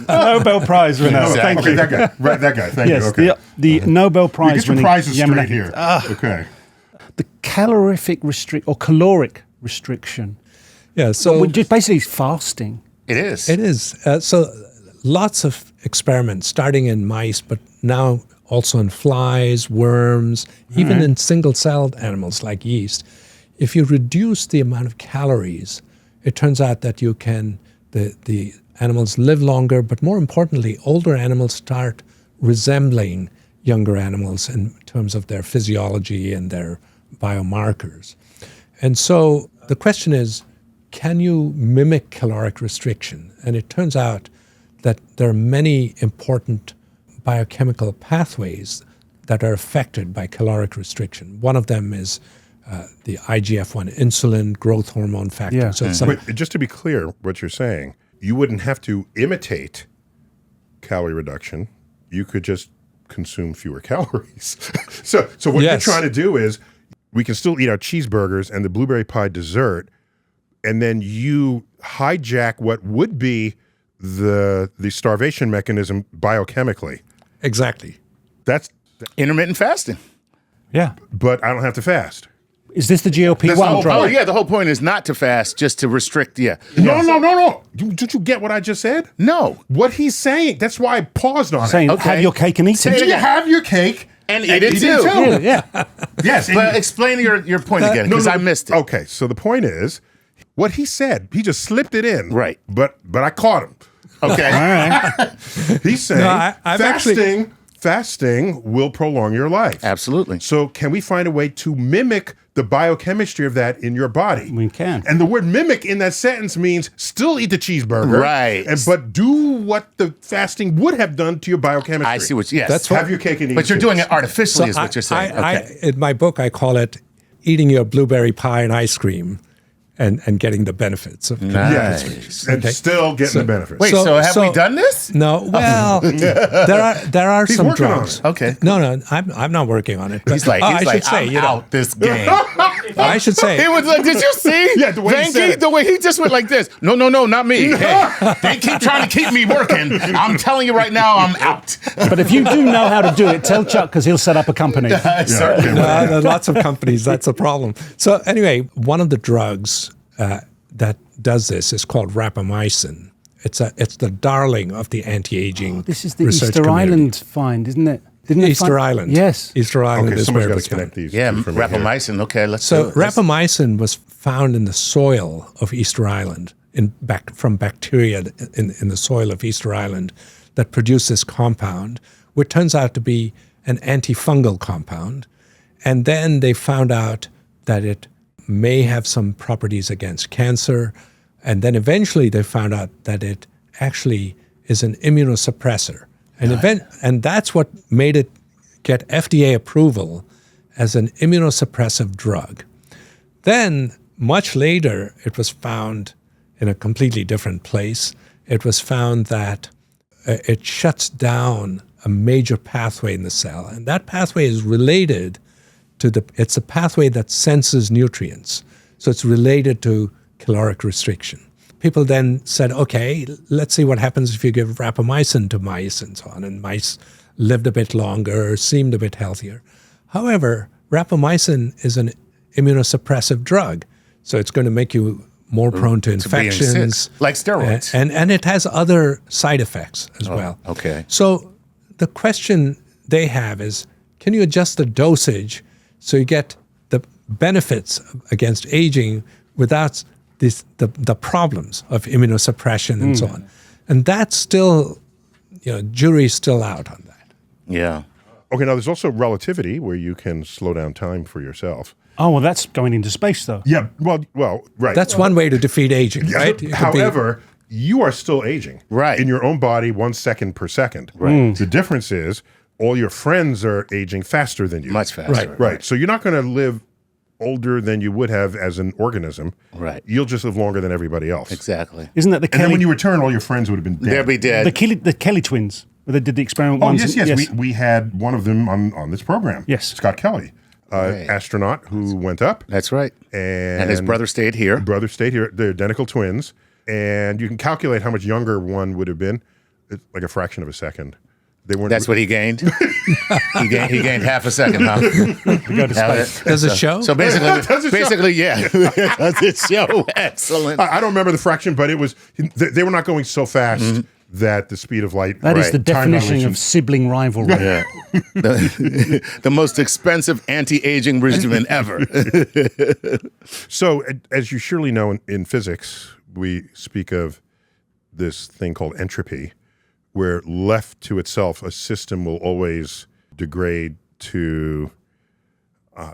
Nobel Prize winner. Thank Okay, you. that guy. Right, that guy. Thank Yes, you. Okay. the Nobel Prize Get your winning prizes straight Yamanaka. here. Okay. The calorific caloric restriction. Yeah, so... Just basically fasting. It is. It is. So lots of experiments, starting in mice, but now also in flies, worms, even in single-celled animals like yeast. If you reduce the amount of calories, it turns out that you can, the animals live longer, but more importantly, older animals start resembling younger animals in terms of their physiology and their biomarkers. And so the question is, can you mimic caloric restriction? And it turns out that there are many important biochemical pathways that are affected by caloric restriction. One of them is the IGF-1 insulin growth hormone factor. Yeah. So it's But just to be clear, what you're saying, you wouldn't have to imitate calorie reduction. You could just consume fewer calories. So what you're trying to do is, we can still eat our cheeseburgers and the blueberry pie dessert, and then you hijack what would be the starvation mechanism biochemically. Exactly. That's, Intermittent fasting. Yeah. but I don't have to fast. Is this the GLP-1 drug? Oh, yeah, the whole point is not to fast, just to restrict, No. Did you get what I just said? No. What he's saying, that's why I paused on Saying, it. Okay. have your cake and eat Say it. it You again. have your cake And eat it too. Yeah. Yes. But explain your point again, because I missed it. Okay, so the point is, what he said, he just slipped it in. Right. But I caught him. Okay. He's saying I've fasting will prolong your life. Absolutely. So can we find a way to mimic the biochemistry of that in your body? We can. And the word mimic in that sentence means still eat the cheeseburger. Right. But do what the fasting would have done to your biochemistry. I see what, yes. That's Have your cake and eat But you're it. doing it artificially, is what you're saying. Okay. In my book, I call it eating your blueberry pie and ice cream and getting the benefits of Yes. And still getting the benefits. Wait, so have we done this? No, well, there are some working on drugs. it. Okay. No, I'm not working on it. But, He's like, I'm out this game. I should say, He was like, did you see? Yeah, the way he said Venki, it. the way he just went like this. No, not me. Hey, they keep trying to keep me working. I'm telling you right now, I'm out. But if you do know how to do it, tell Chuck, because he'll set up a company. Certainly. there are lots of companies. That's a problem. So anyway, one of the drugs that does this is called rapamycin. It's the darling of the anti-aging This is the research Easter community. Island find, isn't it? Didn't it Easter find- Island. Yes. Easter Island Okay, is someone's where got it to came. connect these. Yeah, two for me here. rapamycin. Okay, let's So do it. Let's- rapamycin was found in the soil of Easter Island, from bacteria in the soil of Easter Island that produced this compound, which turns out to be an antifungal compound. And then they found out that it may have some properties against cancer. And then eventually they found out that it actually is an immunosuppressor. And that's what made it get FDA approval as an immunosuppressive drug. Then, much later, it was found in a completely different place. It was found that it shuts down a major pathway in the cell. And that pathway is related to it's a pathway that senses nutrients. So it's related to caloric restriction. People then said, okay, let's see what happens if you give rapamycin to mice and so on. And mice lived a bit longer, seemed a bit healthier. However, rapamycin is an immunosuppressive drug. So it's going to make you more prone to being infections. sick, like steroids. And it has other side effects as well. okay. So the question they have is, can you adjust the dosage so you get the benefits against aging without the problems of immunosuppression and so on? And that's still, jury's still out on that. Yeah. Okay, now there's also relativity where you can slow down time for yourself. Oh, well, that's going into space, though. Yeah, well, right. That's one way to defeat aging, right? It could be- However, you are still aging. Right. In your own body, 1 second per second. Right. The difference is all your friends are aging faster than you. Much faster. Right. So you're not going to live older than you would have as an organism. Right. You'll just live longer than everybody else. Exactly. Isn't that the And then Kelly, when you return, all your friends would have been dead. They'll be dead. the Kelly twins, where they did the experiment Oh, once? yes. We had one of them on this program. Yes. Scott Kelly, Right. astronaut who went up. That's right. And his brother stayed here. Brother stayed here. They're identical twins. And you can calculate how much younger one would have been. It's like a fraction of a second. They weren't. That's what he gained. he gained half a second, huh? Go to space. Does it show? So Does it show? basically, yeah. Does it show? Excellent. I don't remember the fraction, but it was. They were not going so fast that the speed of light. That is the time definition dilation- of sibling rivalry. Yeah. The most expensive anti-aging regimen ever. So, as you surely know, in physics, we speak of this thing called entropy, where left to itself, a system will always degrade to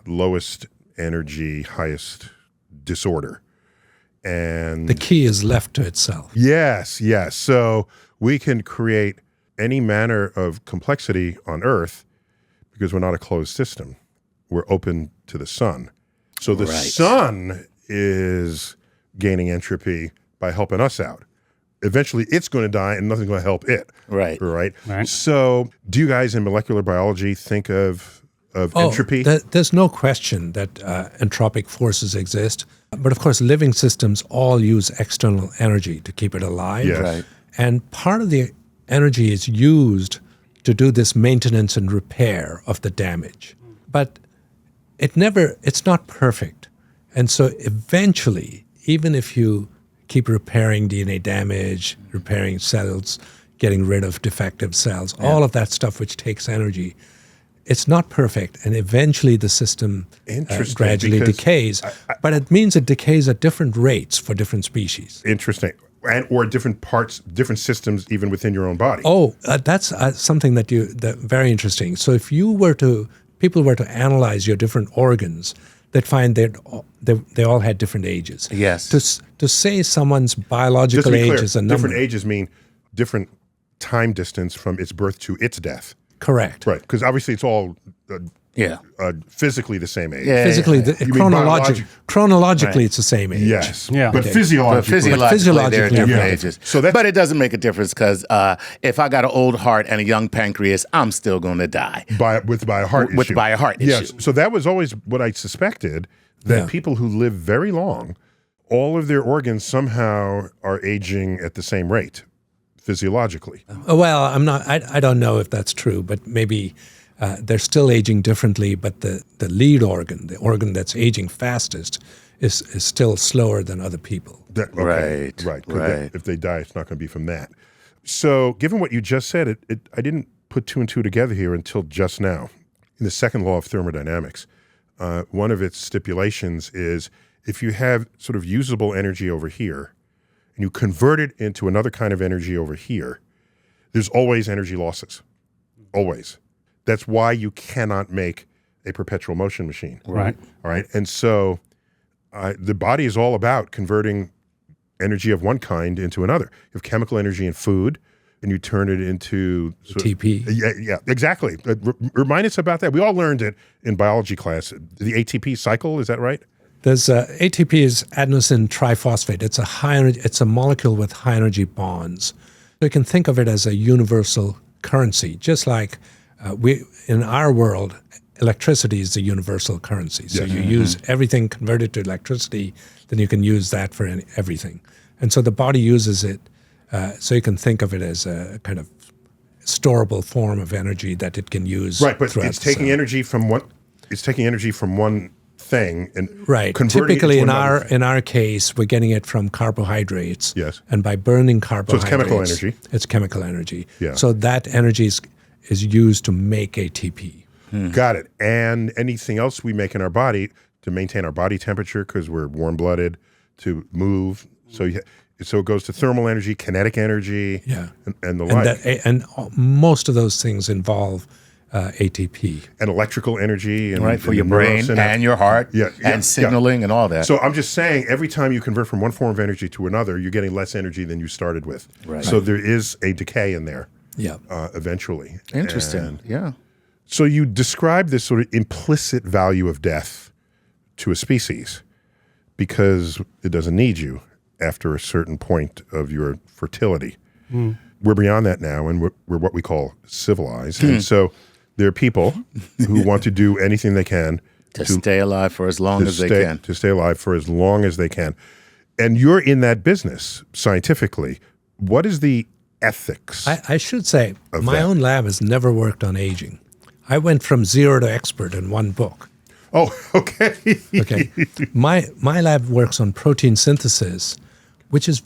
lowest energy, highest disorder. And The key is left to itself. yes. So we can create any manner of complexity on Earth because we're not a closed system. We're open to the sun. So the sun is gaining entropy by helping us out. Eventually, it's going to die and nothing's going to help it. Right. So do you guys in molecular biology think of entropy? There's no question that entropic forces exist. But of course, living systems all use external energy to keep it alive. Yes. Right. And part of the energy is used to do this maintenance and repair of the damage. But it's not perfect. And so eventually, even if you keep repairing DNA damage, repairing cells, getting rid of defective cells, all of that stuff which takes energy, it's not perfect. And eventually the system Interesting, gradually because decays. But it means it decays at different rates for different species. Interesting. Or different parts, different systems, even within your own body. Oh, that's something that very interesting. So if people were to analyze your different organs, they'd find that they all had different ages. Yes. To say someone's Just to biological be clear, age is a number. different ages mean different time distance from its birth to its death. Correct. Right, because obviously it's all Yeah. physically the same age. Yeah. Physically, You mean chronologically, it's the same age. Yes. Yeah. But Okay. physiologically. But physiologically, there are different yeah. ages. So that's- but it doesn't make a difference because if I got an old heart and a young pancreas, I'm still going to die. by a heart issue. By a heart Yes. issue. So that was always what I suspected, that Yeah. people who live very long, all of their organs somehow are aging at the same rate, physiologically. Well, I don't know if that's true, but maybe they're still aging differently. But the lead organ, the organ that's aging fastest, is still slower than other people. Right. 'Cause if they die, it's not going to be from that. So, given what you just said, I didn't put two and two together here until just now. In the second law of thermodynamics, one of its stipulations is if you have sort of usable energy over here, and you convert it into another kind of energy over here, there's always energy losses. Always. That's why you cannot make a perpetual motion machine. Right. All right. And so the body is all about converting energy of one kind into another. You have chemical energy in food, and you turn it into ATP. Yeah, exactly. Remind us about that. We all learned it in biology class. The ATP cycle, is that right? There's ATP is adenosine triphosphate. It's a molecule with high energy bonds. So you can think of it as a universal currency, just like in our world, electricity is the universal currency. So you use everything converted to electricity, then you can use that for everything. And so the body uses it. So you can think of it as a kind of storable form of energy that it can use. Right, but throughout it's the taking cell. energy from one. It's taking energy from one thing and Right. converting Typically, it in into another thing. our case, we're getting it from carbohydrates. Yes. And by burning carbohydrates, chemical energy. It's chemical energy. Yeah. So that energy is used to make ATP. Got it. And anything else we make in our body to maintain our body temperature because we're warm-blooded, to move. So it goes to thermal energy, kinetic energy, Yeah. and the like. And most of those things involve ATP. And electrical energy. And, Right, for and your the brain neurosynapse. and your heart Yeah, and signaling and all that. So I'm just saying, every time you convert from one form of energy to another, you're getting less energy than you started with. Right. So there is a decay in there Yeah. eventually. Interesting. And Yeah. so you describe this sort of implicit value of death to a species because it doesn't need you after a certain point of your fertility. We're beyond that now, and we're what we call civilized. And so there are people who want to do anything they can To stay alive for as long as they can. to stay alive for as long as they can. And you're in that business scientifically. What is the ethics? I should say, my that. own lab has never worked on aging. I went from zero to expert in one book. Oh, okay. Okay. My lab works on protein synthesis, which is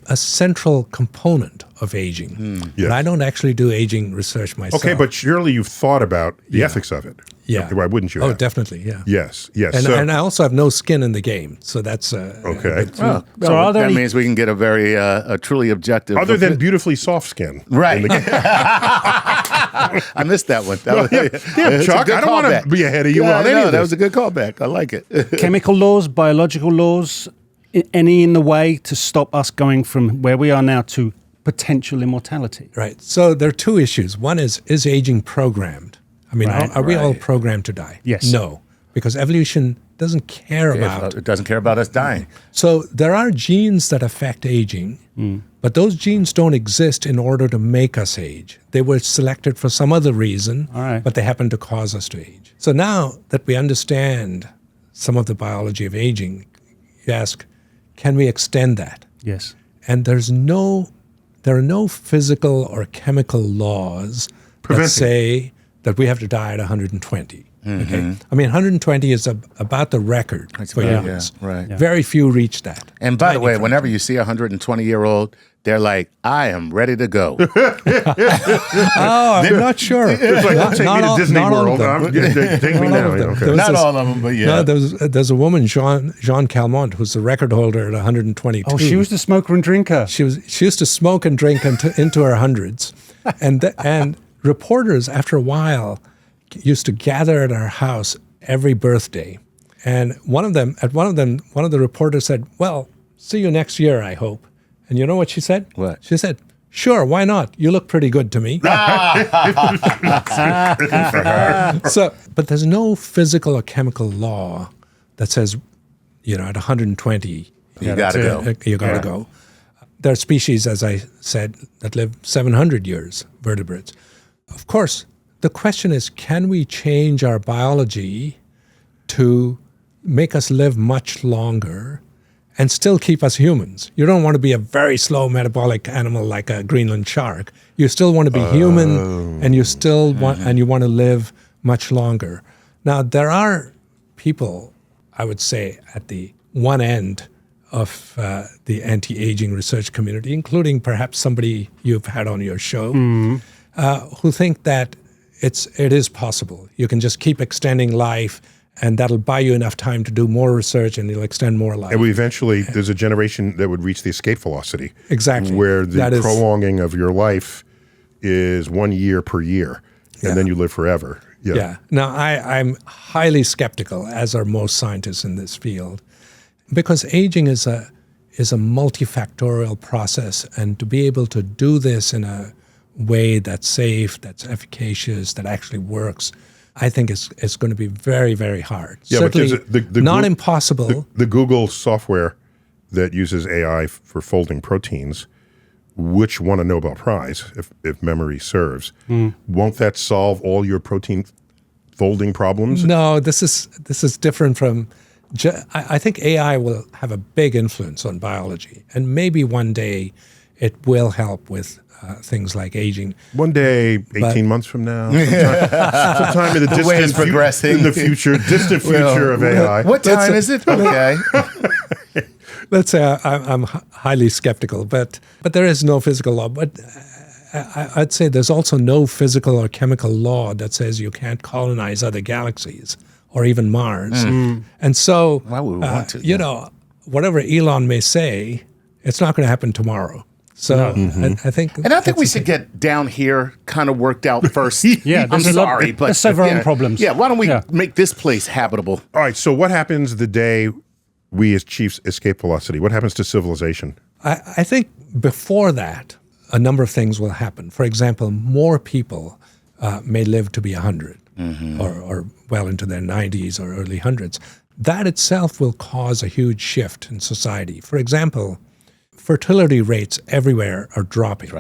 a central component of aging. Yes. But I don't actually do aging research myself. Okay, but surely you've thought about the ethics of it. Yeah. Why wouldn't you? Oh, have? definitely, yeah. Yes. And I also have no skin in the game, so that's Okay. Well, So are there that any- means we can get a very a truly objective. Other than beautifully soft skin. right. I missed that one. That was, Damn, it's a Chuck, good I don't want callback. to be ahead of you Yeah, on I any know, of that this. was a good callback. I like it. Chemical laws, biological laws, any in the way to stop us going from where we are now to potential immortality? right. So there are two issues. One is aging programmed? I mean, Right, are we all programmed to die? Yes. No, because evolution doesn't care about. It doesn't care about us dying. So there are genes that affect aging, but those genes don't exist in order to make us age. They were selected for some other reason, All right. but they happen to cause us to age. So now that we understand some of the biology of aging, you ask, can we extend that? Yes. And there are no physical or chemical laws that say that we have to die at 120. Okay, I mean 120 is about the record for about- humans. yeah, right. Yeah. Very few reach that. And by the Tiny way, fraction. whenever you see a 120-year-old, they're like, I am ready to go. Oh, I'm not sure. It's like, don't take me to Disney World. Take me now. Okay. There was Not this- all of them, but yeah. No, there's a woman, Jean Calment, who's the record holder at 122. Oh, she was the smoker and drinker. She used to smoke and drink into her hundreds, and reporters after a while used to gather at our house every birthday, and one of the reporters said, "Well, see you next year, I hope." And you know what she said? What? She said, "Sure, why not? You look pretty good to me." So, but there's no physical or chemical law that says, at 120, You gotta go. You gotta go. There are species, as I said, that live 700 years, vertebrates. Of course, the question is, can we change our biology to make us live much longer and still keep us humans? You don't want to be a very slow metabolic animal like a Greenland shark. You still want to be human, and you still want to live much longer. Now, there are people, I would say, at the one end of the anti-aging research community, including perhaps somebody you've had on your show, who think that it is possible. You can just keep extending life, and that'll buy you enough time to do more research, and you'll extend more life. And there's a generation that would reach the escape velocity. Exactly. Where the That is- prolonging of your life is 1 year per year, and then you live forever. Yeah. Now, I'm highly skeptical, as are most scientists in this field, because aging is a multifactorial process, and to be able to do this in a way that's safe, that's efficacious, that actually works, I think it's going to be very, very hard. Yeah, but Certainly the not Goo- impossible. The Google software that uses AI for folding proteins, which won a Nobel Prize, if memory serves, won't that solve all your protein folding problems? No, this is different from. I think AI will have a big influence on biology, and maybe one day it will help with things like aging. One day, 18 months from now, sometime in the way it's distant progressing. in the distant future of AI. What time is it? Okay. Let's say I'm highly skeptical, but there is no physical law. But I'd say there's also no physical or chemical law that says you can't colonize other galaxies or even Mars. And so, Why would we want to? Whatever Elon may say, it's not going to happen tomorrow. So I think, And I think we should get down here kind of worked out first. Yeah, I'm there's a lot- sorry, but let's solve our own problems. Yeah, why don't we Yeah. make this place habitable? All right, so what happens the day we as chiefs escape velocity? What happens to civilization? I think before that, a number of things will happen. For example, more people may live to be 100 or well into their 90s or early hundreds. That itself will cause a huge shift in society. For example, fertility rates everywhere are dropping.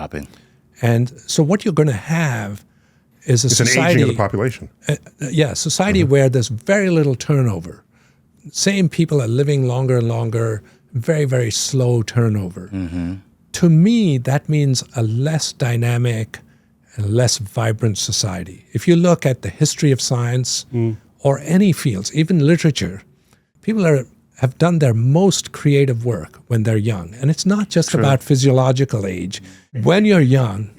And so what you're going to have is a It's society. an aging of the population. Society where there's very little turnover. Same people are living longer and longer, very, very slow turnover. To me, that means a less dynamic and less vibrant society. If you look at the history of science or any fields, even literature, people are have done their most creative work when they're young. And it's not just about physiological age. When you're young,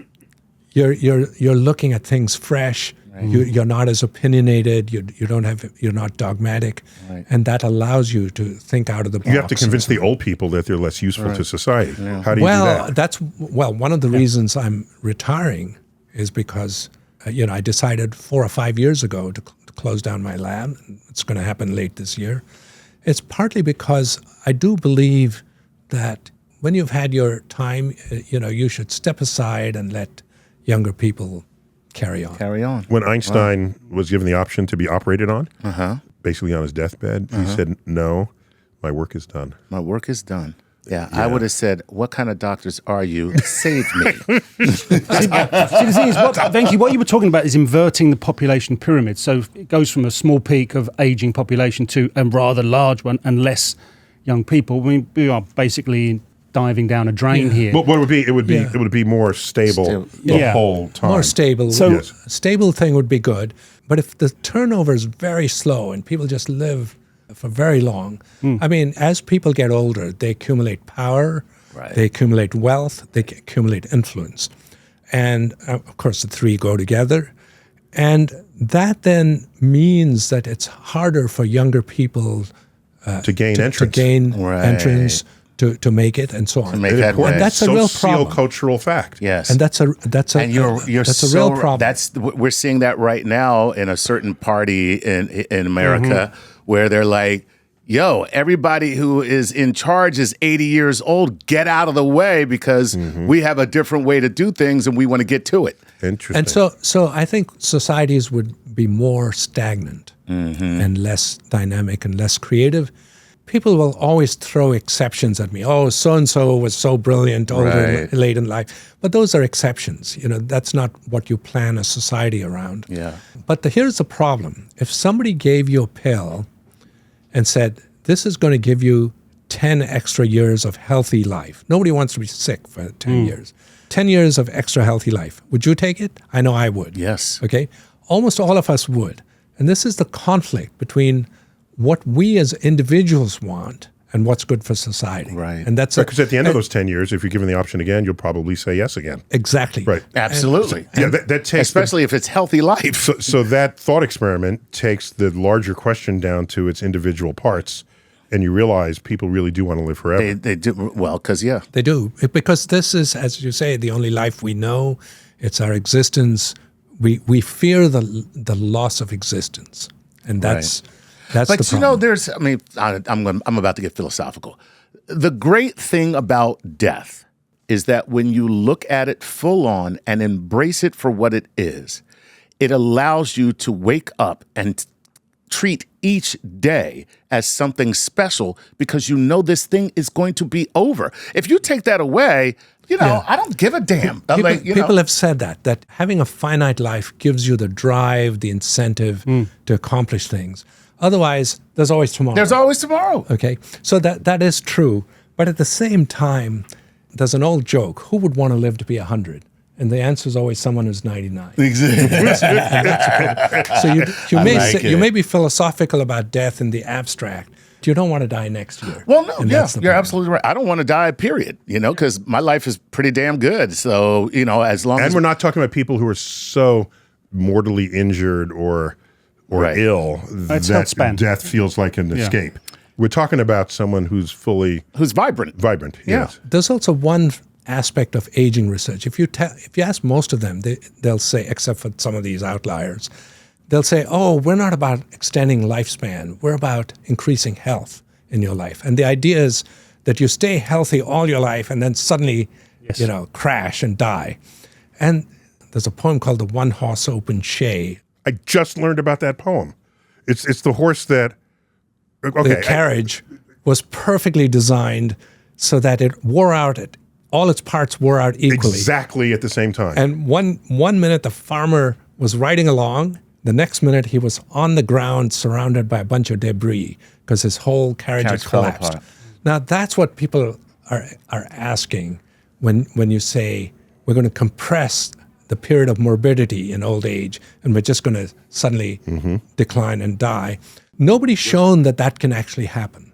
you're looking at things fresh. You're not as opinionated. You're not dogmatic, and that allows you to think out of the box. You have to convince the old people that they're less useful to society. How do you do that? That's one of the reasons I'm retiring is because I decided 4 or 5 years ago to close down my lab. It's going to happen late this year. It's partly because I do believe that when you've had your time, you should step aside and let younger people carry on. When Einstein was given the option to be operated on, basically on his deathbed, he said, "No, my work is done." My work is done. Yeah, I would have said, "What kind of doctors are you? Save me." See, the thing is, Venki, what you were talking about is inverting the population pyramid. So it goes from a small peak of aging population to a rather large one and less young people. I mean, we are basically diving down a drain here. But what it would be? It would be more stable the whole time. More stable. So a stable thing would be good. But if the turnover is very slow and people just live for very long, I mean, as people get older, they accumulate power, they accumulate wealth, they accumulate influence. And of course, the three go together. And that then means that it's harder for younger people to gain entrance. To make it and so on. To make that and that's a real problem. Sociocultural fact. Yes, and that's a real problem. We're seeing that right now in a certain party in America where they're like, "Yo, everybody who is in charge is 80 years old. Get out of the way because we have a different way to do things and we want to get to it." Interesting. And so I think societies would be more stagnant and less dynamic and less creative. People will always throw exceptions at me. Oh, so-and-so was so brilliant late in life. But those are exceptions. That's not what you plan a society around. Yeah. But here's the problem. If somebody gave you a pill and said, this is going to give you 10 extra years of healthy life. Nobody wants to be sick for 10 years. 10 years of extra healthy life. Would you take it? I know I would. Yes. Okay? Almost all of us would. And this is the conflict between what we as individuals want and what's good for society. Right. And that's because at the end of those 10 years, if you're given the option again, you'll probably say yes again. Exactly. Right. Absolutely. That takes especially if it's healthy life. So that thought experiment takes the larger question down to its individual parts, and you realize people really do want to live forever. They do well because they do, because this is, as you say, the only life we know. It's our existence. We fear the loss of existence, and that's. That's but the problem. I'm about to get philosophical. The great thing about death is that when you look at it full on and embrace it for what it is, it allows you to wake up and treat each day as something special because you know this thing is going to be over. If you take that away, I don't give a damn. People have said that having a finite life gives you the drive, the incentive to accomplish things. Otherwise, there's always tomorrow. There's always tomorrow. Okay, so that is true. But at the same time, there's an old joke. Who would want to live to be 100? And the answer is always someone who's 99. Exactly. So you may be philosophical about death in the abstract. You don't want to die next year. Well, no, you're absolutely right. I don't want to die, period, because my life is pretty damn good. So, as long as... And we're not talking about people who are so mortally injured or ill that death feels like an escape. We're talking about someone who's vibrant. Yes. There's also one aspect of aging research. If you ask most of them, they'll say, except for some of these outliers, they'll say, "Oh, we're not about extending lifespan. We're about increasing health in your life." And the idea is that you stay healthy all your life and then suddenly, crash and die. And there's a poem called "The One Horse Open Shay." I just learned about that poem. It's the horse that... Okay, the carriage was perfectly designed so that it wore out, all its parts wore out equally. Exactly at the same time. And one minute the farmer was riding along, the next minute he was on the ground surrounded by a bunch of debris because his whole carriage had collapsed. Now that's what people are asking when you say we're going to compress the period of morbidity in old age, and we're just going to suddenly decline and die. Nobody's shown that can actually happen.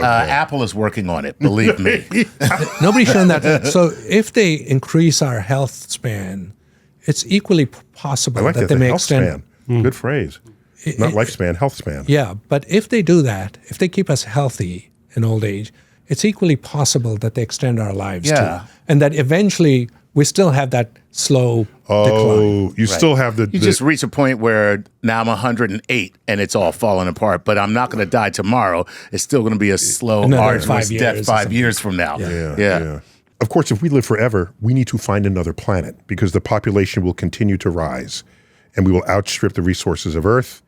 Apple is working on it, believe me. Nobody's shown that. So if they increase our health span, it's equally possible I like that that. they may Health extend. span. Good phrase. Not lifespan, health span. Yeah, but if they do that, if they keep us healthy in old age, it's equally possible that they extend our lives Yeah. too. And that eventually we still have that slow decline. Oh, you still have the. You just reach a point where now I'm 108 and it's all falling apart, but I'm not going to die tomorrow. It's still going to be a slow, Another arduous 5 years death or 5 something. years from now. Yeah. Of course, if we live forever, we need to find another planet because the population will continue to rise and we will outstrip the resources of Earth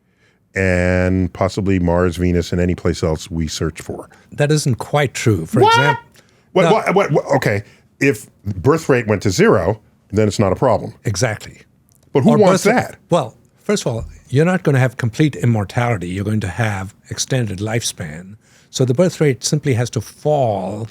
and possibly Mars, Venus, and any place else we search for. That isn't quite true. For example, What? Okay, if birth rate went to 0, then it's not a problem. exactly. But who Or wants birth- that? Well, first of all, you're not going to have complete immortality. You're going to have extended lifespan. So the birth rate simply has to fall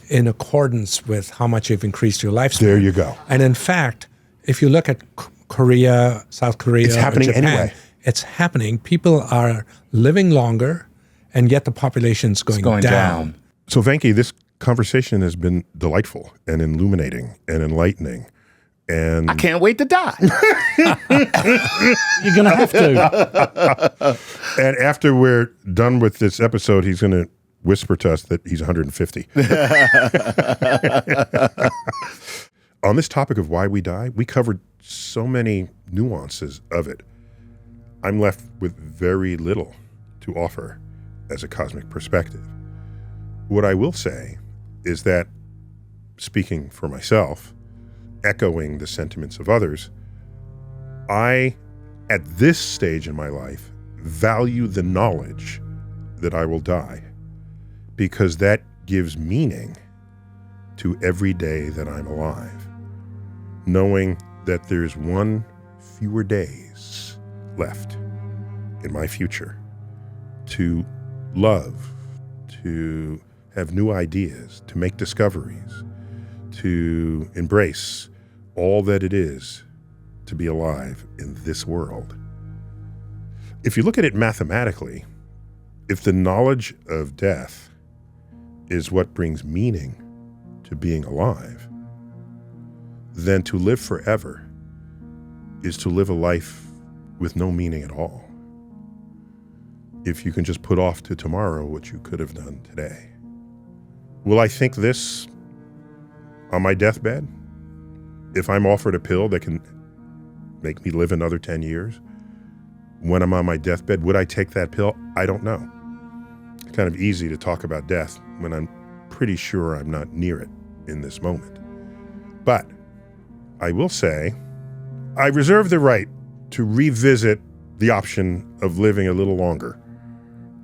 in accordance with how much you've increased your lifespan. There you go. And in fact, if you look at Korea, South Korea, It's happening or Japan, anyway. It's happening. People are living longer, and yet the population's going, Going down. So, Venki, this conversation has been delightful and illuminating and enlightening. And I can't wait to die. You're going to have to. And after we're done with this episode, he's going to whisper to us that he's 150. On this topic of why we die, we covered so many nuances of it. I'm left with very little to offer as a cosmic perspective. What I will say is that, speaking for myself, echoing the sentiments of others, I, at this stage in my life, value the knowledge that I will die, because that gives meaning to every day that I'm alive, knowing that there's one fewer days left in my future to love, to have new ideas, to make discoveries, to embrace all that it is to be alive in this world. If you look at it mathematically, if the knowledge of death is what brings meaning to being alive, then to live forever is to live a life with no meaning at all. If you can just put off to tomorrow what you could have done today. Will I think this on my deathbed? If I'm offered a pill that can make me live another 10 years, when I'm on my deathbed, would I take that pill? I don't know. It's kind of easy to talk about death when I'm pretty sure I'm not near it in this moment. But I will say, I reserve the right to revisit the option of living a little longer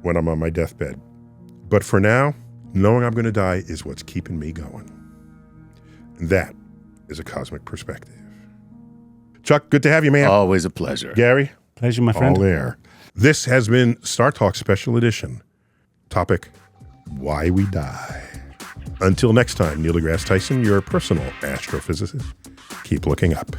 when I'm on my deathbed. But for now, knowing I'm going to die is what's keeping me going. And that is a cosmic perspective. Chuck, good to have you, man. Always a pleasure. Gary, Pleasure, my friend. all there. This has been StarTalk Special Edition. Topic, why we die. Until next time, Neil deGrasse Tyson, your personal astrophysicist. Keep looking up.